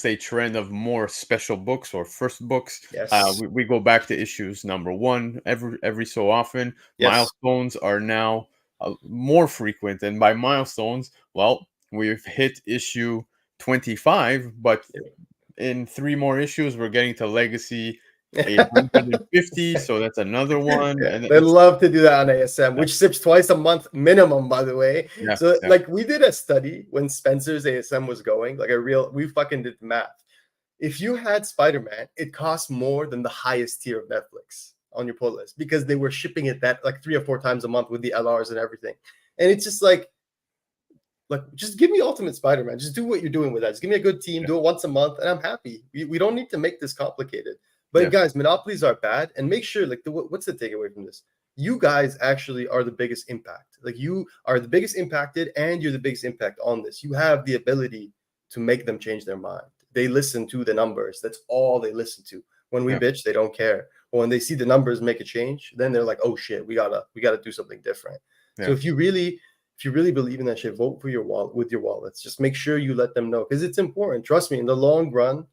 a trend of more special books or first books? yes, We go back to issues number one every so often. yes, Milestones are now more frequent, and by milestones, well, we've hit issue 25, but in three more issues, we're getting to Legacy yeah. 850, so that's another one, Yeah, and they it's love to do that on ASM, which ships twice a month minimum, by the way. yeah, So, yeah, like, we did a study when Spencer's ASM was going, like we fucking did the math. If you had Spider-Man, it cost more than the highest tier of Netflix on your pull list because they were shipping it that like 3 or 4 times a month with the LRs and everything. And it's just like just give me Ultimate Spider-Man. Just do what you're doing with that. Just give me a good team. Do it once a month, and I'm happy. We don't need to make this complicated. But yeah, guys, monopolies are bad, and make sure like what's the takeaway from this? You guys actually are the biggest impact. Like you are the biggest impacted, and you're the biggest impact on this. You have the ability to make them change their mind. They listen to the numbers. That's all they listen to. When we yeah, bitch, they don't care. But when they see the numbers make a change, then they're like, "Oh shit, we gotta do something different." So yeah, if you really believe in that shit, vote for your wallet with your wallets. Just make sure you let them know because it's important. Trust me, in the long run,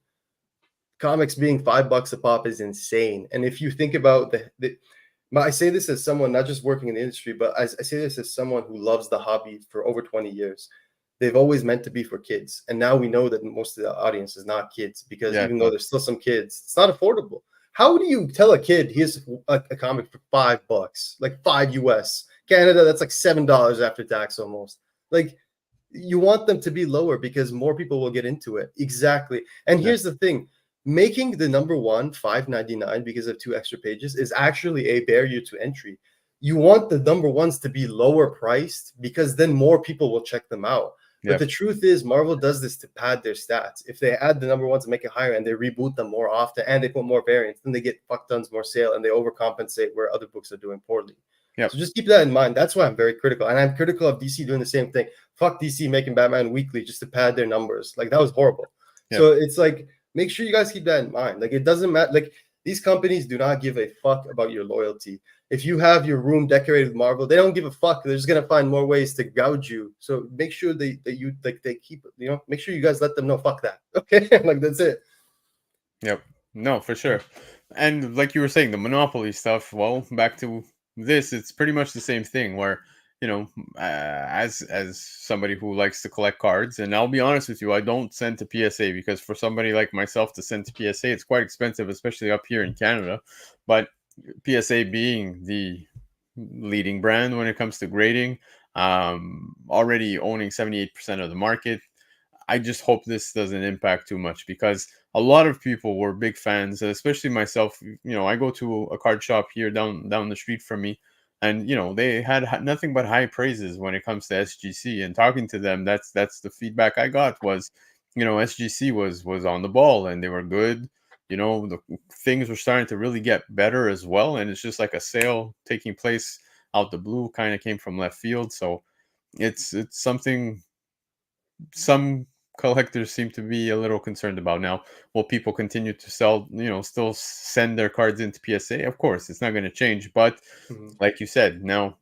comics being $5 a pop is insane. And if you think about but I say this as someone not just working in the industry, but I say this as someone who loves the hobby for over 20 years. They've always meant to be for kids, and now we know that most of the audience is not kids because yeah. even though there's still some kids, it's not affordable. How do you tell a kid here's a comic for $5, like $5 US? Canada, that's like $7 after tax almost. Like you want them to be lower because more people will get into it. Exactly. And Yeah. here's the thing. Making the number one $5.99 because of 2 extra pages is actually a barrier to entry. You want the number ones to be lower priced because then more people will check them out. But Yeah. the truth is, Marvel does this to pad their stats. If they add the number ones and make it higher and they reboot them more often and they put more variants, then they get fuck tons more sale and they overcompensate where other books are doing poorly. Yep. So just keep that in mind. That's why I'm very critical. And I'm critical of DC doing the same thing. Fuck DC making Batman weekly just to pad their numbers. Like that was horrible. Yep. So it's like, make sure you guys keep that in mind. Like it doesn't matter. Like these companies do not give a fuck about your loyalty. If you have your room decorated with Marvel, they don't give a fuck. They're just gonna find more ways to gouge you. So make sure they keep, make sure you guys let them know, fuck that. Okay. Like that's it. Yep. No, for sure. And like you were saying, the monopoly stuff. Well, back to this, it's pretty much the same thing. Where as somebody who likes to collect cards, and I'll be honest with you, I don't send to PSA because for somebody like myself to send to PSA, it's quite expensive, especially up here in Canada. But PSA being the leading brand when it comes to grading, already owning 78% of the market. I just hope this doesn't impact too much because a lot of people were big fans, especially myself. I go to a card shop here down the street from me, and they had nothing but high praises when it comes to SGC. And talking to them, that's the feedback I got was, SGC was on the ball and they were good. The things were starting to really get better as well, and it's just like a sale taking place out the blue, kind of came from left field. So it's something some collectors seem to be a little concerned about now. Will people continue to sell, still send their cards into PSA? Of course, it's not going to change. But Mhm. like you said, now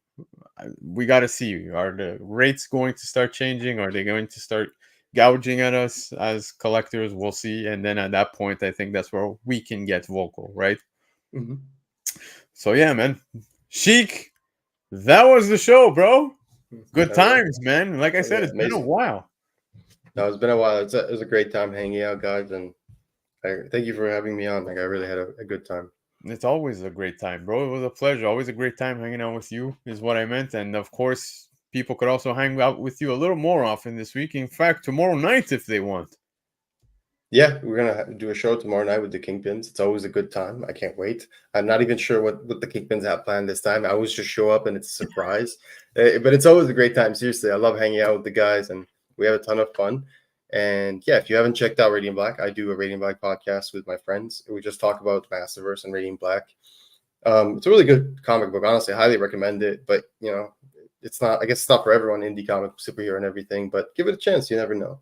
we got to see, are the rates going to start changing? Are they going to start gouging at us as collectors? We'll see. And then at that point, I think that's where we can get vocal, right? Mhm. So yeah, man. SHEIK, that was the show, bro. Good Hell yeah. times, man. Like I Hell said, yeah. it's been a Amazing. while. No, it's been a while. It was a great time hanging out, guys, and thank you for having me on. Like I really had a good time. It's always a great time, bro. It was a pleasure. Always a great time hanging out with you, is what I meant. And of course, people could also hang out with you a little more often this week. In fact, tomorrow night if they want. Yeah, we're gonna do a show tomorrow night with the Kingpins. It's always a good time. I can't wait. I'm not even sure what the Kingpins have planned this time. I always just show up and it's a surprise. But it's always a great time. Seriously, I love hanging out with the guys and we have a ton of fun. And yeah, if you haven't checked out Radiant Black, I do a Radiant Black podcast with my friends. We just talk about Masterverse and Radiant Black. It's a really good comic book. Honestly, I highly recommend it. But you know, it's not. I guess it's not for everyone. Indie comic, superhero, and everything. But give it a chance. You never know.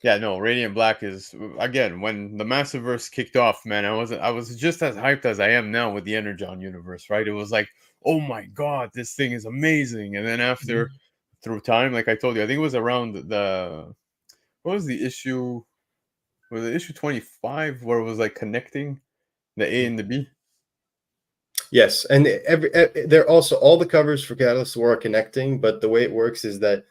Yeah, no, Radiant Black is again when the Massiverse kicked off, man. I was just as hyped as I am now with the Energon universe, right? It was like, oh my god, this thing is amazing. And then after through time, like I told you, I think it was around the what was the issue? Was it issue 25 where it was like connecting the A and the B? Yes, and they're also all the covers for Catalyst War are connecting, but the way it works is that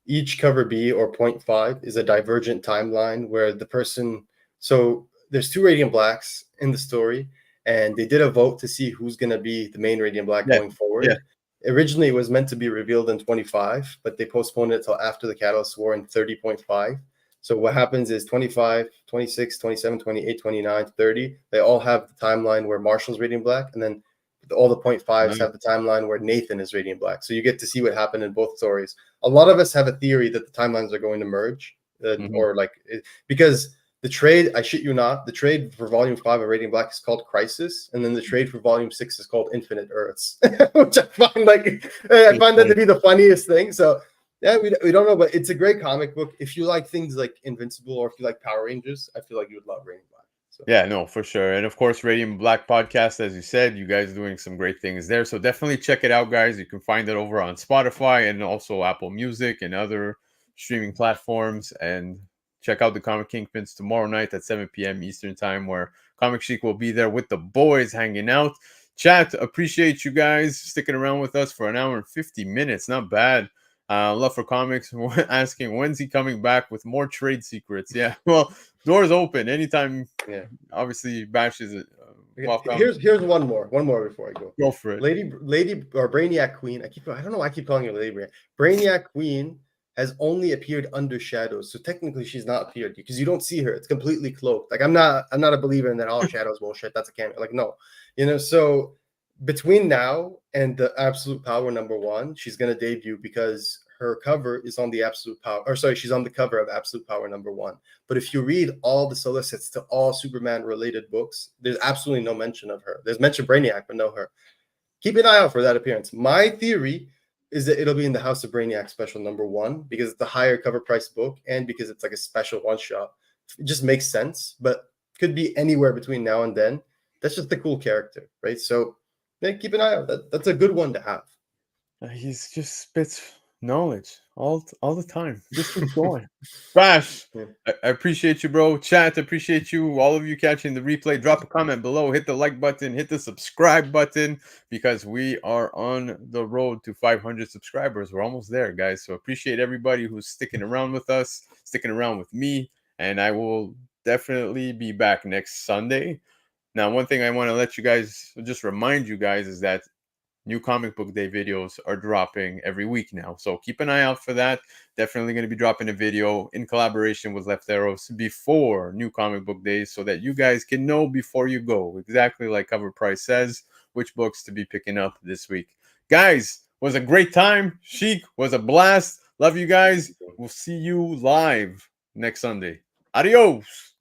each cover B or 0.5 is a divergent timeline where the person. So there's two Radiant Blacks in the story, and they did a vote to see who's going to be the main Radiant Black Yeah, going forward. yeah. Originally, it was meant to be revealed in 25, but they postponed it till after the Catalyst War in 30.5. So what happens is 25, 26, 27, 28, 29, 30, they all have the timeline where Marshall's Radiant Black, and then all the 0.5s have the timeline where Nathan is Radiant Black. So you get to see what happened in both stories. A lot of us have a theory that the timelines are going to merge, or like because the trade, I shit you not, the trade for Volume 5 of Radiant Black is called Crisis, and then the trade for Volume 6 is called Infinite Earths, which I find that to be the funniest thing. So yeah, we don't know, but it's a great comic book. If you like things like Invincible or if you like Power Rangers, I feel like you would love Radiant Black. So. Yeah, no, for sure. And of course, Radiant Black Podcast, as you said, you guys are doing some great things there. So definitely check it out, guys. You can find it over on Spotify and also Apple Music and other streaming platforms. And check out the Comic Kingpins tomorrow night at 7 p.m. Eastern Time, where Comic Sheik will be there with the boys hanging out. Chat, appreciate you guys sticking around with us for an hour and 50 minutes. Not bad. Love for Comics asking, when's he coming back with more trade secrets? Yeah, well, doors open anytime. Yeah, obviously Bash is welcome. Here's one more before I go. Go for it. Lady or Brainiac Queen. I don't know why I keep calling her Lady Brainiac. Brainiac Queen has only appeared under shadows, so technically she's not appeared because you don't see her. It's completely cloaked. Like I'm not a believer in that all shadows bullshit. That's a cameo. Like no, so between now and the Absolute Power #1, she's gonna debut because her cover is on the Absolute Power, or sorry, she's on the cover of Absolute Power #1. But if you read all the solicits to all Superman related books, there's absolutely no mention of her. There's mention of Brainiac, but no her. Keep an eye out for that appearance. My theory is that it'll be in the House of Brainiac special #1 because it's a higher cover price book and because it's like a special one shot. It just makes sense, but could be anywhere between now and then. That's just a cool character, right? So yeah, keep an eye out. That's a good one to have. He's just spits knowledge all the time. Just keep going. Bash, Yeah. I appreciate you, bro. Chat, appreciate you. All of you catching the replay. Drop a comment below. Hit the like button. Hit the subscribe button because we are on the road to 500 subscribers. We're almost there, guys. So appreciate everybody who's sticking around with us, sticking around with me, and I will definitely be back next Sunday. Now, one thing I want to let you guys, just remind you guys, is that new comic book day videos are dropping every week now. So keep an eye out for that. Definitely going to be dropping a video in collaboration with Left Arrows before new comic book days so that you guys can know before you go, exactly like Cover Price says, which books to be picking up this week. Guys, was a great time. SHEIK was a blast. Love you guys. We'll see you live next Sunday. Adios.